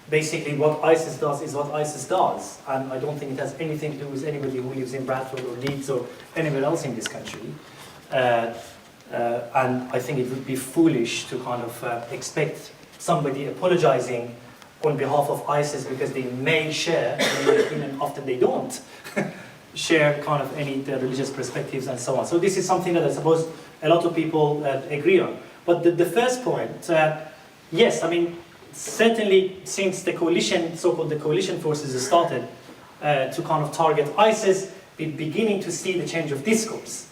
Basically, what ISIS does is what ISIS does, and I don't think it has anything to do with anybody who lives in Bradford or Leeds or anywhere else in this country. And I think it would be foolish to kind of expect somebody apologizing on behalf of ISIS because they may share, and often they don't, share kind of any religious perspectives and so on. So this is something that I suppose a lot of people agree on. But the first point, yes, I mean, certainly since the coalition, so-called the coalition forces started to kind of target ISIS, we're beginning to see the change of discourse.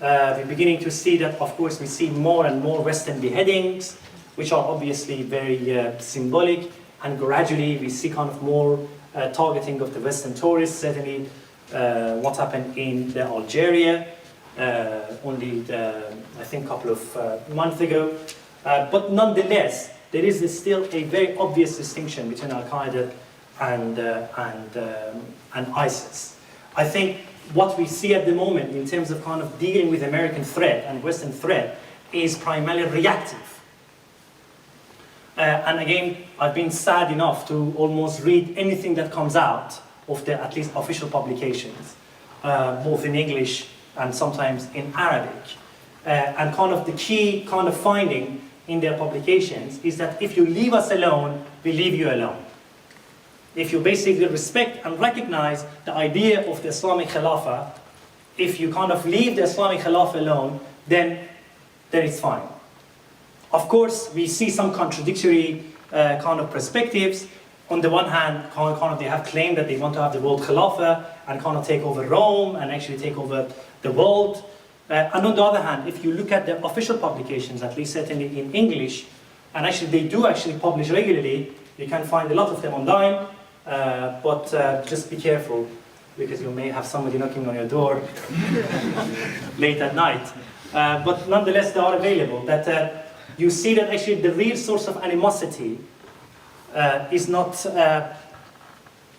We're beginning to see that, of course, we see more and more Western beheadings, which are obviously very symbolic, and gradually we see kind of more targeting of the Western tourists. Certainly what happened in Algeria only, I think, a couple of months ago. But nonetheless, there is still a very obvious distinction between Al-Qaeda and ISIS. I think what we see at the moment in terms of kind of dealing with American threat and Western threat is primarily reactive. And again, I've been sad enough to almost read anything that comes out of the at least official publications, both in English and sometimes in Arabic. And kind of the key kind of finding in their publications is that if you leave us alone, we leave you alone. If you basically respect and recognize the idea of the Islamic Khilafah, if you kind of leave the Islamic Khilafah alone, then it's fine. Of course, we see some contradictory kind of perspectives. On the one hand, kind of they have claimed that they want to have the world Khilafah and kind of take over Rome and actually take over the world. And on the other hand, if you look at the official publications, at least certainly in English, and actually they do actually publish regularly, you can find a lot of them online, but just be careful, because you may have somebody knocking on your door late at night. But nonetheless, they are available. That you see that actually the real source of animosity is not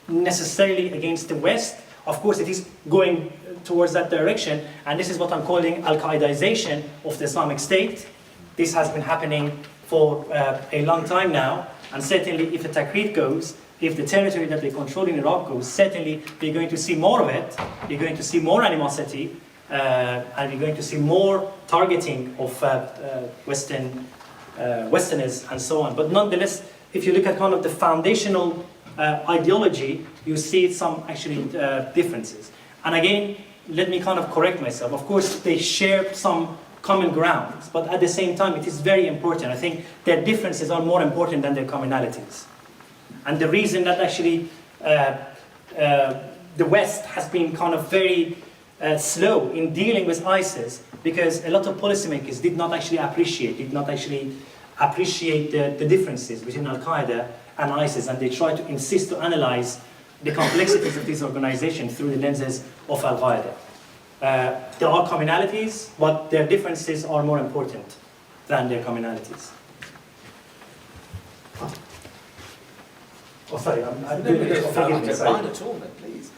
necessarily against the West. Of course, it is going towards that direction, and this is what I'm calling Al-Qaedaization of the Islamic State. This has been happening for a long time now, and certainly if the Takrit goes, if the territory that they control in Iraq goes, certainly we're going to see more of it. You're going to see more animosity, and you're going to see more targeting of Westerners and so on. But nonetheless, if you look at kind of the foundational ideology, you see some actually differences. And again, let me kind of correct myself. Of course, they share some common grounds, but at the same time, it is very important. I think their differences are more important than their commonalities. And the reason that actually the West has been kind of very slow in dealing with ISIS, because a lot of policymakers did not actually appreciate the differences between Al-Qaeda and ISIS, and they try to insist to analyze the complexities of this organization through the lenses of Al-Qaeda. There are commonalities, but their differences are more important than their commonalities. Oh, sorry, I'm No, doing it. Forgive me, don't sorry. mind at all, no, please.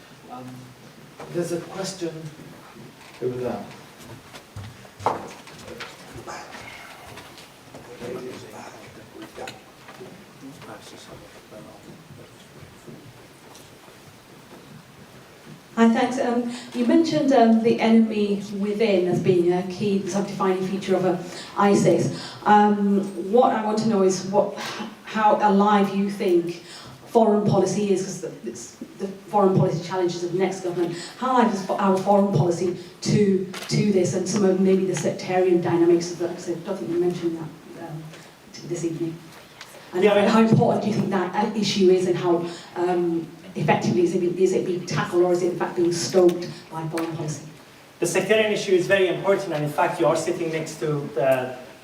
There's a question over there. Hi, thanks. You mentioned the enemy within as being a key sort of defining feature of ISIS. What I want to know is how alive you think foreign policy is, because the foreign policy challenges of the next government. How alive is our foreign policy to this, and some of maybe the sectarian dynamics of that? Because I don't think you mentioned that this evening. And how important do you think that issue is, and how effectively is it being tackled, or is it in fact being stoked by foreign policy? The sectarian issue is very important, and in fact you are sitting next to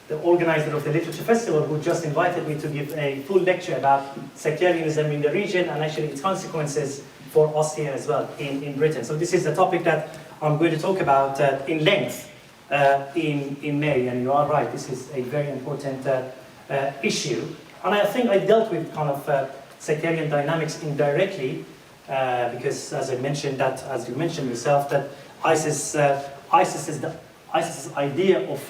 the organizer of the Literature Festival, who just invited me to give a full lecture about sectarianism in the region and actually its consequences for us here as well in Britain. So this is a topic that I'm going to talk about in length in May, and you are right, this is a very important issue. And I think I dealt with kind of sectarian dynamics indirectly, because as I mentioned, as you mentioned yourself, that ISIS's idea of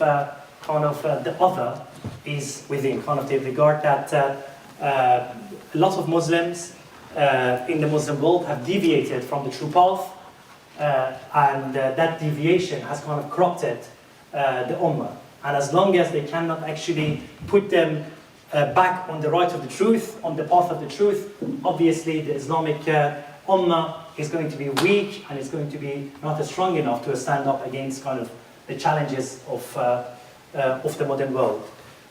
kind of the other is within. Kind of they regard that a lot of Muslims in the Muslim world have deviated from the true path, and that deviation has kind of corrupted the Ummah. And as long as they cannot actually put them back on the right of the truth, on the path of the truth, obviously the Islamic Ummah is going to be weak, and is going to be not strong enough to stand up against kind of the challenges of the modern world.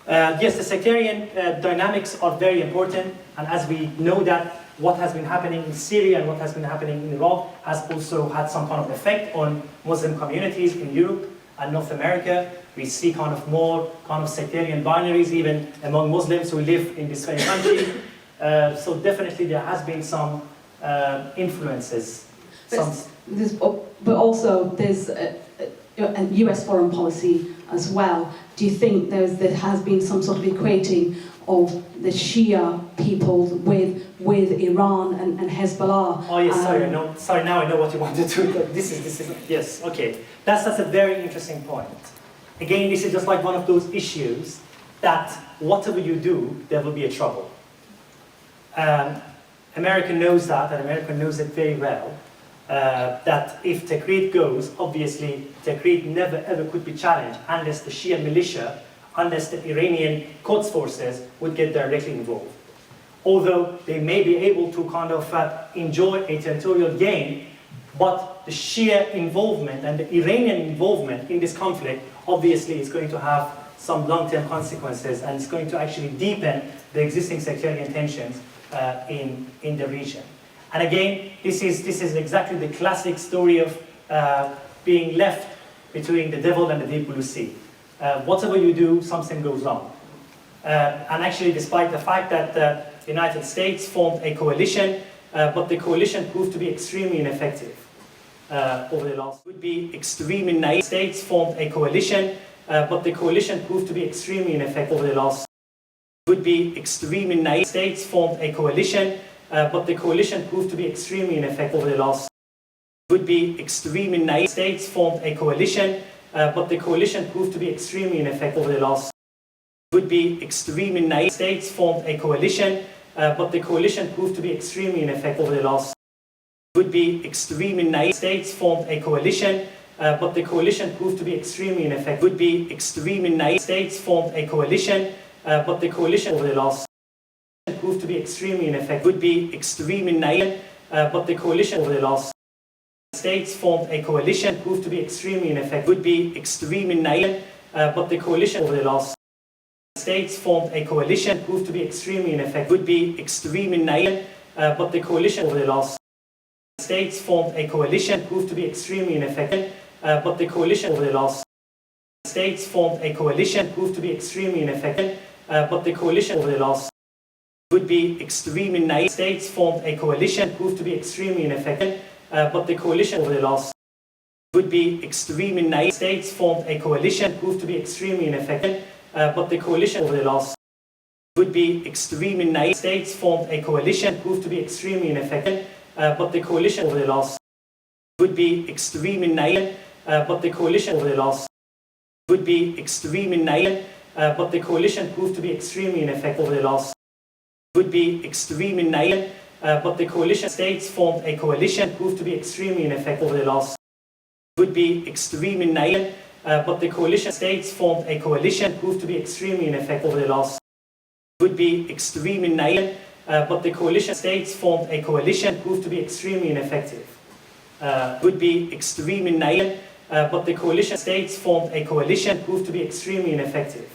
Yes, the sectarian dynamics are very important, and as we know that what has been happening in Syria and what has been happening in Iraq has also had some kind of effect on Muslim communities in Europe and North America. We see kind of more kind of sectarian binaries even among Muslims who live in this very country. So definitely there has been some influences. But also there's a US foreign policy as well. Do you think there has been some sort of equating of the Shia people with Iran and Hezbollah? Oh yes, sorry, now I know what you wanted to. This is yes, okay. That's a very interesting point. Again, this is just like one of those issues that whatever you do, there will be a trouble. America knows that, and America knows it very well. That if Tahrir goes, obviously Tahrir never ever could be challenged unless the Shia militia, unless the Iranian Quds forces would get directly involved. Although they may be able to kind of enjoy a territorial gain, but the Shia involvement and the Iranian involvement in this conflict obviously is going to have some long-term consequences, and it's going to actually deepen the existing sectarian tensions in the region. And again, this is exactly the classic story of being left between the devil and the deep blue sea. Whatever you do, something goes wrong. And actually, despite the fact that the United States formed a coalition, but the coalition proved to be extremely ineffective over the last. Would be extremely naive. States formed a coalition, but the coalition proved to be extremely ineffective over the last. Would be extremely naive. States formed a coalition, but the coalition proved to be extremely ineffective over the last. Would be extremely naive. States formed a coalition, but the coalition proved to be extremely ineffective over the last. Would be extremely naive. States formed a coalition, but the coalition proved to be extremely ineffective over the last. Would be extremely naive. States formed a coalition, but the coalition proved to be extremely ineffective. Would be extremely naive. States formed a coalition, but the coalition over the last. Proved to be extremely ineffective. Would be extremely naive, but the coalition over the last. states formed a coalition proved to be extremely ineffective. Would be extreme in name, but the coalition over the last states formed a coalition proved to be extremely ineffective. Would be extreme in name, but the coalition over the last states formed a coalition proved to be extremely ineffective. But the coalition over the last states formed a coalition proved to be extremely ineffective. But the coalition over the last would be extreme in name. States formed a coalition proved to be extremely ineffective. But the coalition over the last would be extreme in name. States formed a coalition proved to be extremely ineffective. But the coalition over the last would be extreme in name. States formed a coalition proved to be extremely ineffective. But the coalition over the last would be extreme in name. But the coalition over the last would be extreme in name. But the coalition proved to be extremely ineffective over the last would be extreme in name. But the coalition states formed a coalition proved to be extremely ineffective over the last would be extreme in name. But the coalition states formed a coalition proved to be extremely ineffective over the last would be extreme in name. But the coalition states formed a coalition proved to be extremely ineffective. Would be extreme in name. But the coalition states formed a coalition proved to be extremely ineffective.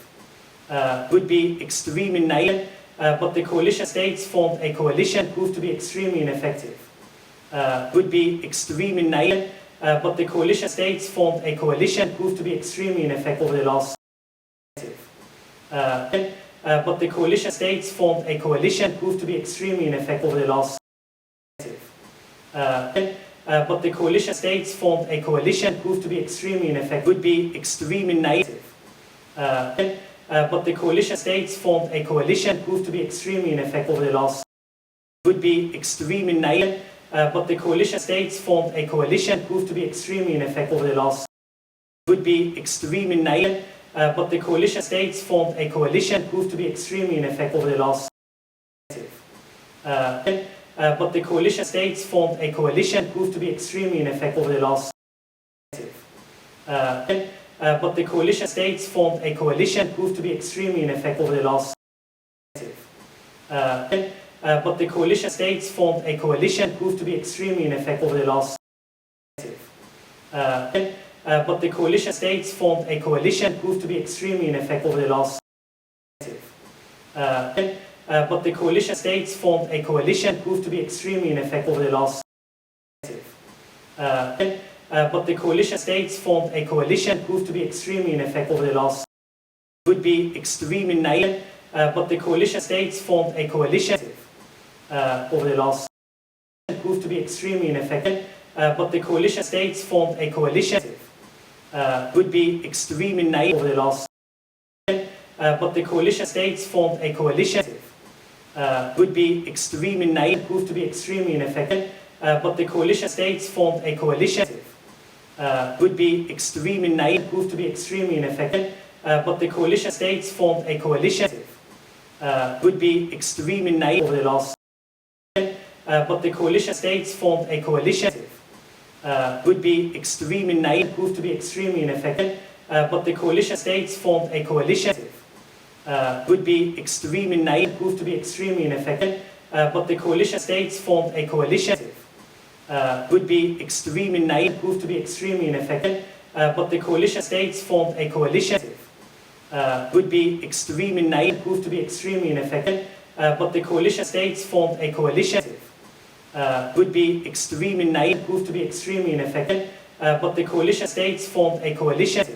Would be extreme in name. But the coalition states formed a coalition proved to be extremely ineffective. Would be extreme in name. But the coalition states formed a coalition proved to be extremely ineffective over the last but the coalition states formed a coalition proved to be extremely ineffective over the last but the coalition states formed a coalition proved to be extremely ineffective. Would be extreme in name. But the coalition states formed a coalition proved to be extremely ineffective over the last would be extreme in name. But the coalition states formed a coalition proved to be extremely ineffective over the last would be extreme in name. But the coalition states formed a coalition proved to be extremely ineffective over the last but the coalition states formed a coalition proved to be extremely ineffective over the last but the coalition states formed a coalition proved to be extremely ineffective over the last but the coalition states formed a coalition proved to be extremely ineffective over the last but the coalition states formed a coalition proved to be extremely ineffective over the last but the coalition states formed a coalition proved to be extremely ineffective over the last but the coalition states formed a coalition proved to be extremely ineffective over the last would be extreme in name. But the coalition states formed a coalition over the last proved to be extremely ineffective. But the coalition states formed a coalition would be extreme in name over the last but the coalition states formed a coalition would be extreme in name proved to be extremely ineffective. But the coalition states formed a coalition would be extreme in name proved to be extremely ineffective. But the coalition states formed a coalition would be extreme in name over the last but the coalition states formed a coalition would be extreme in name proved to be extremely ineffective. But the coalition states formed a coalition would be extreme in name proved to be extremely ineffective. But the coalition states formed a coalition would be extreme in name proved to be extremely ineffective. But the coalition states formed a coalition would be extreme in name proved to be extremely ineffective. But the coalition states formed a coalition would be extreme in name proved to be extremely ineffective. But the coalition states formed a coalition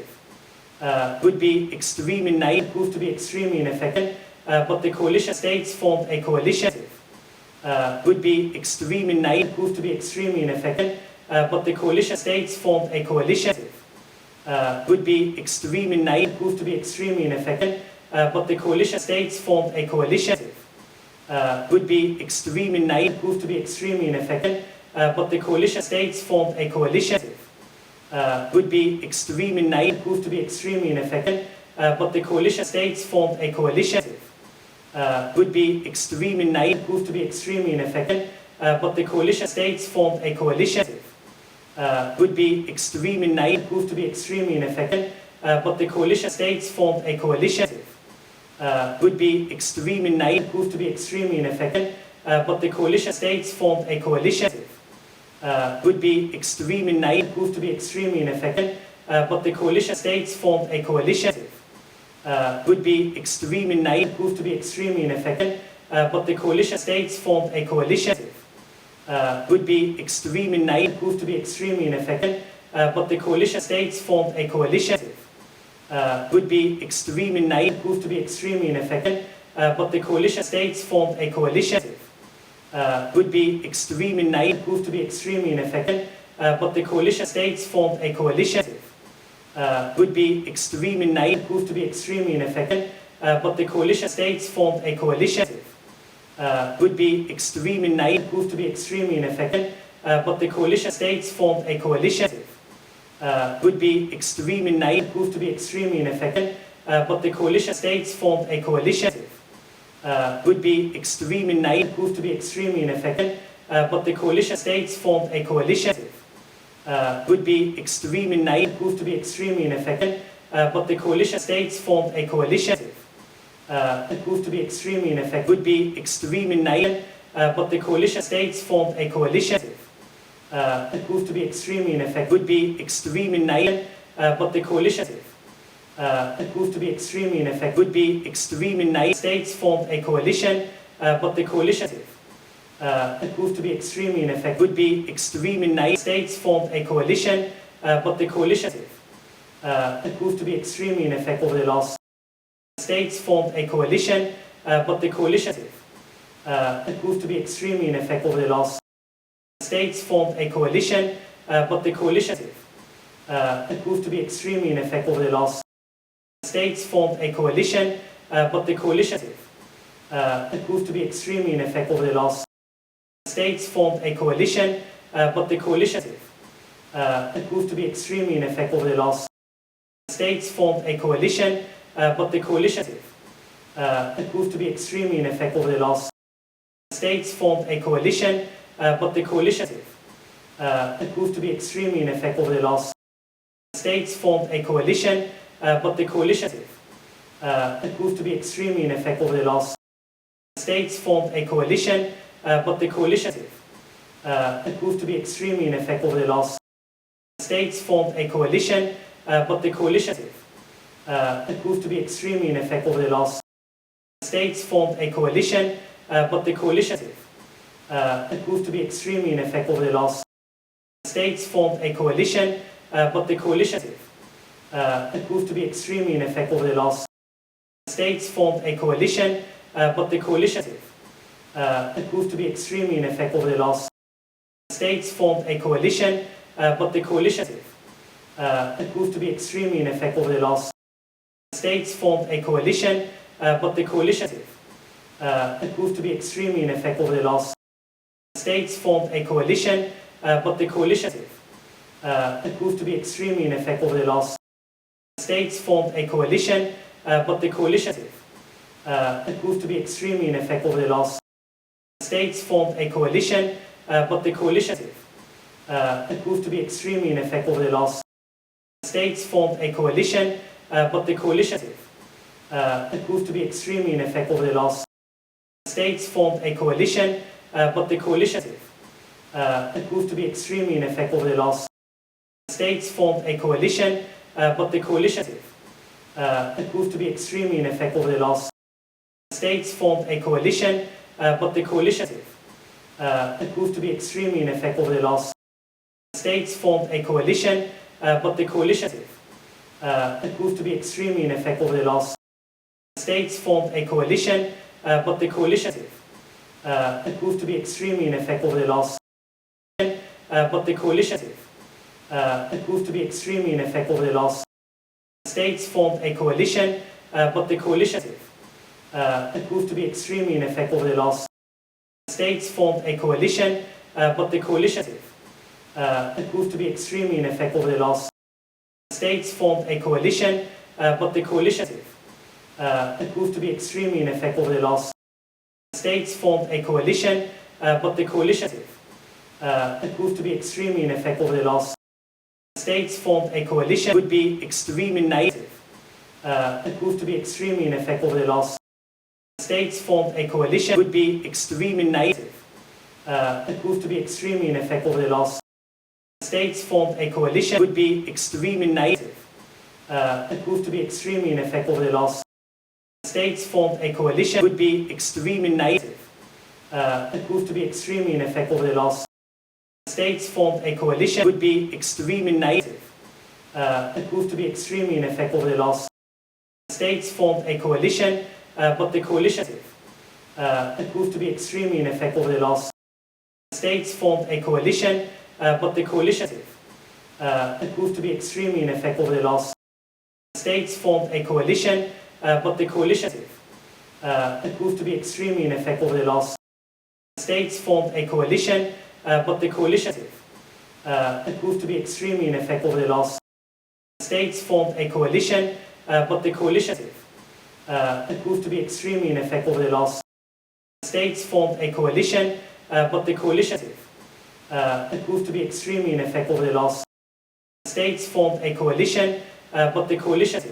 would be extreme in name proved to be extremely ineffective. But the coalition states formed a coalition would be extreme in name proved to be extremely ineffective. But the coalition states formed a coalition would be extreme in name proved to be extremely ineffective. But the coalition states formed a coalition would be extreme in name proved to be extremely ineffective. But the coalition states formed a coalition would be extreme in name proved to be extremely ineffective. But the coalition states formed a coalition would be extreme in name proved to be extremely ineffective. But the coalition states formed a coalition would be extreme in name proved to be extremely ineffective. But the coalition states formed a coalition would be extreme in name proved to be extremely ineffective. But the coalition states formed a coalition would be extremely naive, proved to be extremely ineffective, but the coalition states formed a coalition, would be extremely naive, proved to be extremely ineffective, but the coalition states formed a coalition, would be extremely naive, proved to be extremely ineffective, but the coalition states formed a coalition, would be extremely naive, proved to be extremely ineffective, but the coalition states formed a coalition, would be extremely naive, proved to be extremely ineffective, but the coalition states formed a coalition, would be extremely naive, proved to be extremely ineffective, but the coalition states formed a coalition, would be extremely naive, proved to be extremely ineffective, but the coalition states formed a coalition, would be extremely naive, proved to be extremely ineffective, but the coalition states formed a coalition, would be extremely naive, proved to be extremely ineffective, but the coalition states formed a coalition, would be extremely naive, proved to be extremely ineffective, but the coalition states formed a coalition, proved to be extremely ineffective, would be extremely naive, but the coalition states formed a coalition, proved to be extremely ineffective, would be extremely naive, but the coalition proved to be extremely ineffective, would be extremely naive, states formed a coalition, but the coalition proved to be extremely ineffective, would be extremely naive, states formed a coalition, but the coalition proved to be extremely ineffective over the last states formed a coalition, but the coalition proved to be extremely ineffective over the last states formed a coalition, but the coalition proved to be extremely ineffective over the last states formed a coalition, but the coalition proved to be extremely ineffective over the last states formed a coalition, but the coalition proved to be extremely ineffective over the last states formed a coalition, but the coalition proved to be extremely ineffective over the last states formed a coalition, but the coalition proved to be extremely ineffective over the last states formed a coalition, but the coalition proved to be extremely ineffective over the last states formed a coalition, but the coalition proved to be extremely ineffective over the last states formed a coalition, but the coalition proved to be extremely ineffective over the last states formed a coalition, but the coalition proved to be extremely ineffective over the last states formed a coalition, but the coalition proved to be extremely ineffective over the last states formed a coalition, but the coalition proved to be extremely ineffective over the last states formed a coalition, but the coalition proved to be extremely ineffective over the last states formed a coalition, but the coalition proved to be extremely ineffective over the last states formed a coalition, but the coalition proved to be extremely ineffective over the last states formed a coalition, but the coalition proved to be extremely ineffective over the last states formed a coalition, but the coalition proved to be extremely ineffective over the last states formed a coalition, but the coalition proved to be extremely ineffective over the last states formed a coalition, but the coalition proved to be extremely ineffective over the last states formed a coalition, but the coalition proved to be extremely ineffective over the last states formed a coalition, but the coalition proved to be extremely ineffective over the last states formed a coalition, but the coalition proved to be extremely ineffective over the last states formed a coalition, but the coalition proved to be extremely ineffective over the last but the coalition proved to be extremely ineffective over the last states formed a coalition, but the coalition proved to be extremely ineffective over the last states formed a coalition, but the coalition proved to be extremely ineffective over the last states formed a coalition, but the coalition proved to be extremely ineffective over the last states formed a coalition, but the coalition proved to be extremely ineffective over the last states formed a coalition, would be extremely naive, proved to be extremely ineffective over the last states formed a coalition, would be extremely naive, it proved to be extremely ineffective over the last. States formed a coalition would be extremely negative. It proved to be extremely ineffective over the last. States formed a coalition would be extremely negative. It proved to be extremely ineffective over the last. States formed a coalition would be extremely negative. It proved to be extremely ineffective over the last. States formed a coalition, but the coalition. It proved to be extremely ineffective over the last. States formed a coalition, but the coalition. It proved to be extremely ineffective over the last. States formed a coalition, but the coalition. It proved to be extremely ineffective over the last. States formed a coalition, but the coalition. It proved to be extremely ineffective over the last. States formed a coalition, but the coalition. It proved to be extremely ineffective over the last. States formed a coalition, but the coalition. It proved to be extremely ineffective over the last. States formed a coalition, but the coalition.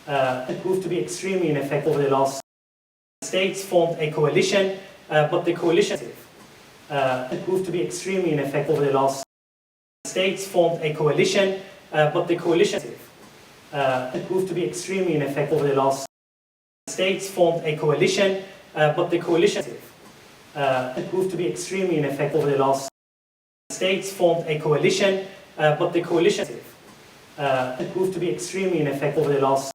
It proved to be extremely ineffective over the last. States formed a coalition, but the coalition. It proved to be extremely ineffective over the last. States formed a coalition, but the coalition. It proved to be extremely ineffective over the last. States formed a coalition, but the coalition. It proved to be extremely ineffective over the last. States formed a coalition, but the coalition. It proved to be extremely ineffective over the last.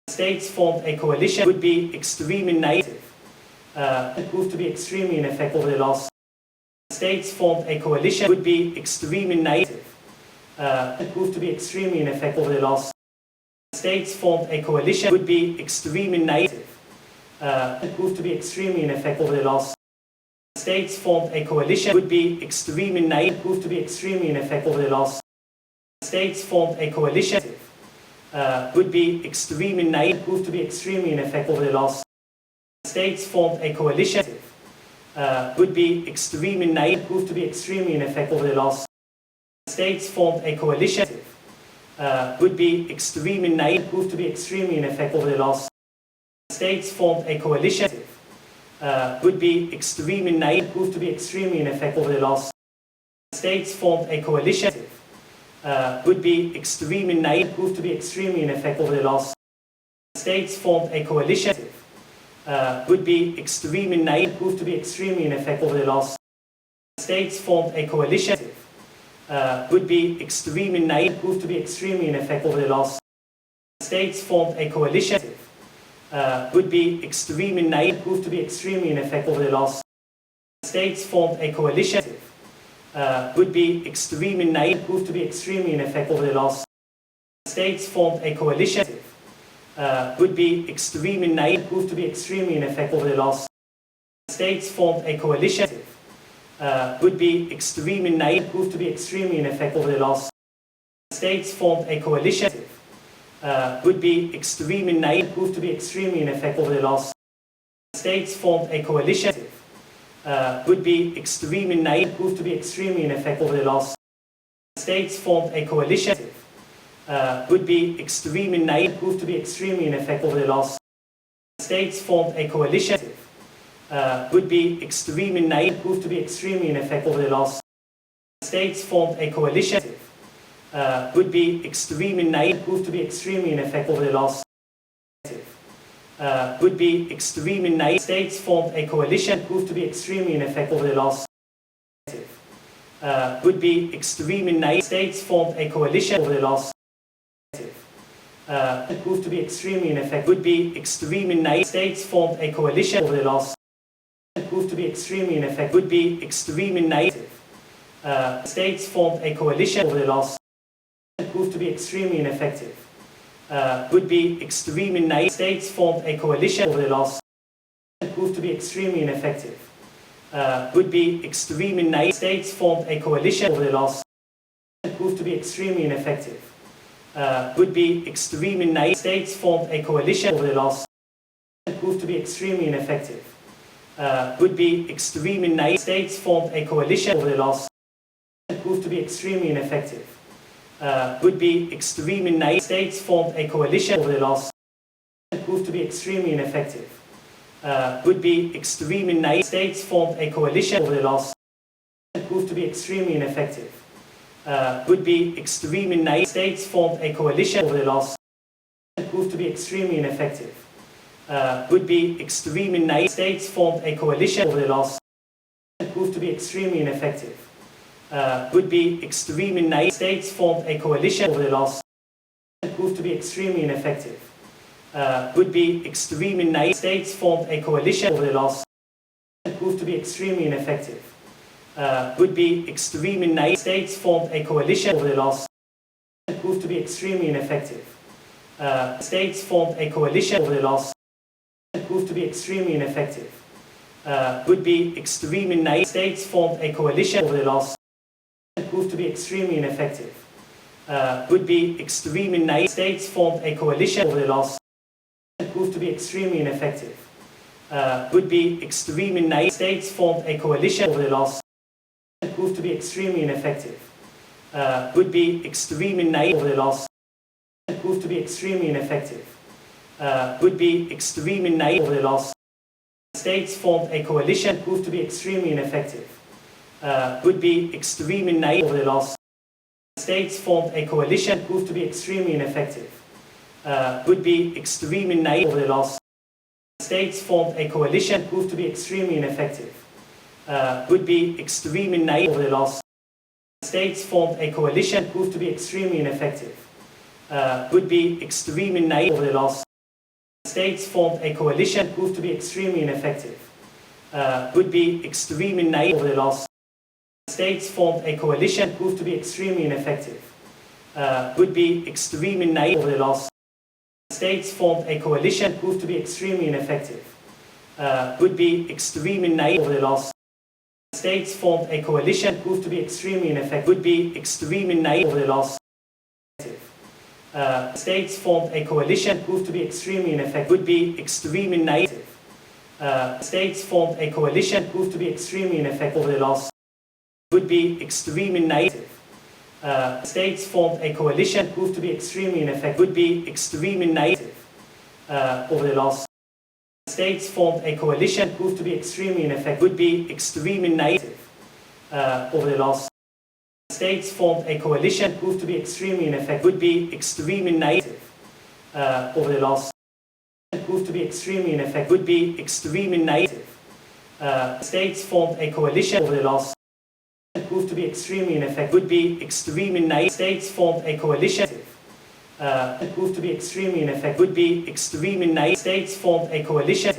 States formed a coalition would be extremely negative. It proved to be extremely ineffective over the last. States formed a coalition would be extremely negative. It proved to be extremely ineffective over the last. States formed a coalition would be extremely negative. It proved to be extremely ineffective over the last. States formed a coalition would be extremely negative. Proved to be extremely ineffective over the last. States formed a coalition would be extremely negative. Proved to be extremely ineffective over the last. States formed a coalition would be extremely negative. Proved to be extremely ineffective over the last. States formed a coalition would be extremely negative. Proved to be extremely ineffective over the last. States formed a coalition would be extremely negative. Proved to be extremely ineffective over the last. States formed a coalition would be extremely negative. Proved to be extremely ineffective over the last. States formed a coalition would be extremely negative. Proved to be extremely ineffective over the last. States formed a coalition would be extremely negative. Proved to be extremely ineffective over the last. States formed a coalition would be extremely negative. Proved to be extremely ineffective over the last. States formed a coalition would be extremely negative. Proved to be extremely ineffective over the last. States formed a coalition would be extremely negative. Proved to be extremely ineffective over the last. States formed a coalition would be extremely negative. Proved to be extremely ineffective over the last. States formed a coalition would be extremely negative. Proved to be extremely ineffective over the last. States formed a coalition would be extremely negative. Proved to be extremely ineffective over the last. States formed a coalition would be extremely negative. Proved to be extremely ineffective over the last. States formed a coalition would be extremely negative. Proved to be extremely ineffective over the last. States formed a coalition would be extremely negative. Proved to be extremely ineffective over the last. Would be extremely negative. States formed a coalition. Proved to be extremely ineffective over the last. Would be extremely negative. States formed a coalition over the last. It proved to be extremely ineffective. Would be extremely negative. States formed a coalition over the last. It proved to be extremely ineffective. Would be extremely negative. States formed a coalition over the last. It proved to be extremely ineffective. Would be extremely negative. States formed a coalition over the last. It proved to be extremely ineffective. Would be extremely negative. States formed a coalition over the last. It proved to be extremely ineffective. Would be extremely negative. States formed a coalition over the last. It proved to be extremely ineffective. Would be extremely negative. States formed a coalition over the last. It proved to be extremely ineffective. Would be extremely negative. States formed a coalition over the last. It proved to be extremely ineffective. would be extremely naive. States formed a coalition over the last proved to be extremely ineffective. Would be extremely naive. States formed a coalition over the last proved to be extremely ineffective. Would be extremely naive. States formed a coalition over the last proved to be extremely ineffective. Would be extremely naive. States formed a coalition over the last proved to be extremely ineffective. Would be extremely naive. States formed a coalition over the last proved to be extremely ineffective. Would be extremely naive. States formed a coalition over the last proved to be extremely ineffective. States formed a coalition over the last proved to be extremely ineffective. Would be extremely naive. States formed a coalition over the last proved to be extremely ineffective. Would be extremely naive. States formed a coalition over the last proved to be extremely ineffective. Would be extremely naive. States formed a coalition over the last proved to be extremely ineffective. Would be extremely naive over the last proved to be extremely ineffective. Would be extremely naive over the last states formed a coalition proved to be extremely ineffective. Would be extremely naive over the last states formed a coalition proved to be extremely ineffective. Would be extremely naive over the last states formed a coalition proved to be extremely ineffective. Would be extremely naive over the last states formed a coalition proved to be extremely ineffective. Would be extremely naive over the last states formed a coalition proved to be extremely ineffective. Would be extremely naive over the last states formed a coalition proved to be extremely ineffective. Would be extremely naive over the last states formed a coalition proved to be extremely ineffective. Would be extremely naive over the last states formed a coalition proved to be extremely ineffective. Would be extremely naive over the last states formed a coalition proved to be extremely ineffective. Would be extremely naive. States formed a coalition proved to be extremely ineffective over the last. Would be extremely naive. States formed a coalition proved to be extremely ineffective. Would be extremely naive. Over the last. States formed a coalition proved to be extremely ineffective. Would be extremely naive. Over the last. States formed a coalition proved to be extremely ineffective. Would be extremely naive. Over the last. Proved to be extremely ineffective. Would be extremely naive. States formed a coalition over the last. Proved to be extremely ineffective. Would be extremely naive. States formed a coalition. Proved to be extremely ineffective. Would be extremely naive. States formed a coalition.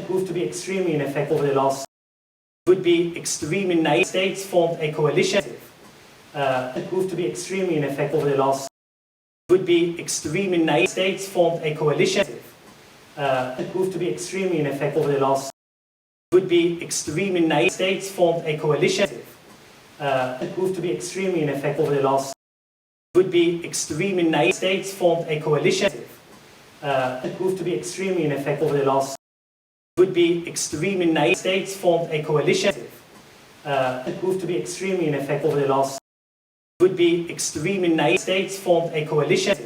Proved to be extremely ineffective over the last. Would be extremely naive. States formed a coalition. Proved to be extremely ineffective over the last. Would be extremely naive. States formed a coalition. Proved to be extremely ineffective over the last. Would be extremely naive. States formed a coalition. Proved to be extremely ineffective over the last. Would be extremely naive. States formed a coalition. Proved to be extremely ineffective over the last. Would be extremely naive. States formed a coalition. Proved to be extremely ineffective over the last. Would be extremely naive. States formed a coalition.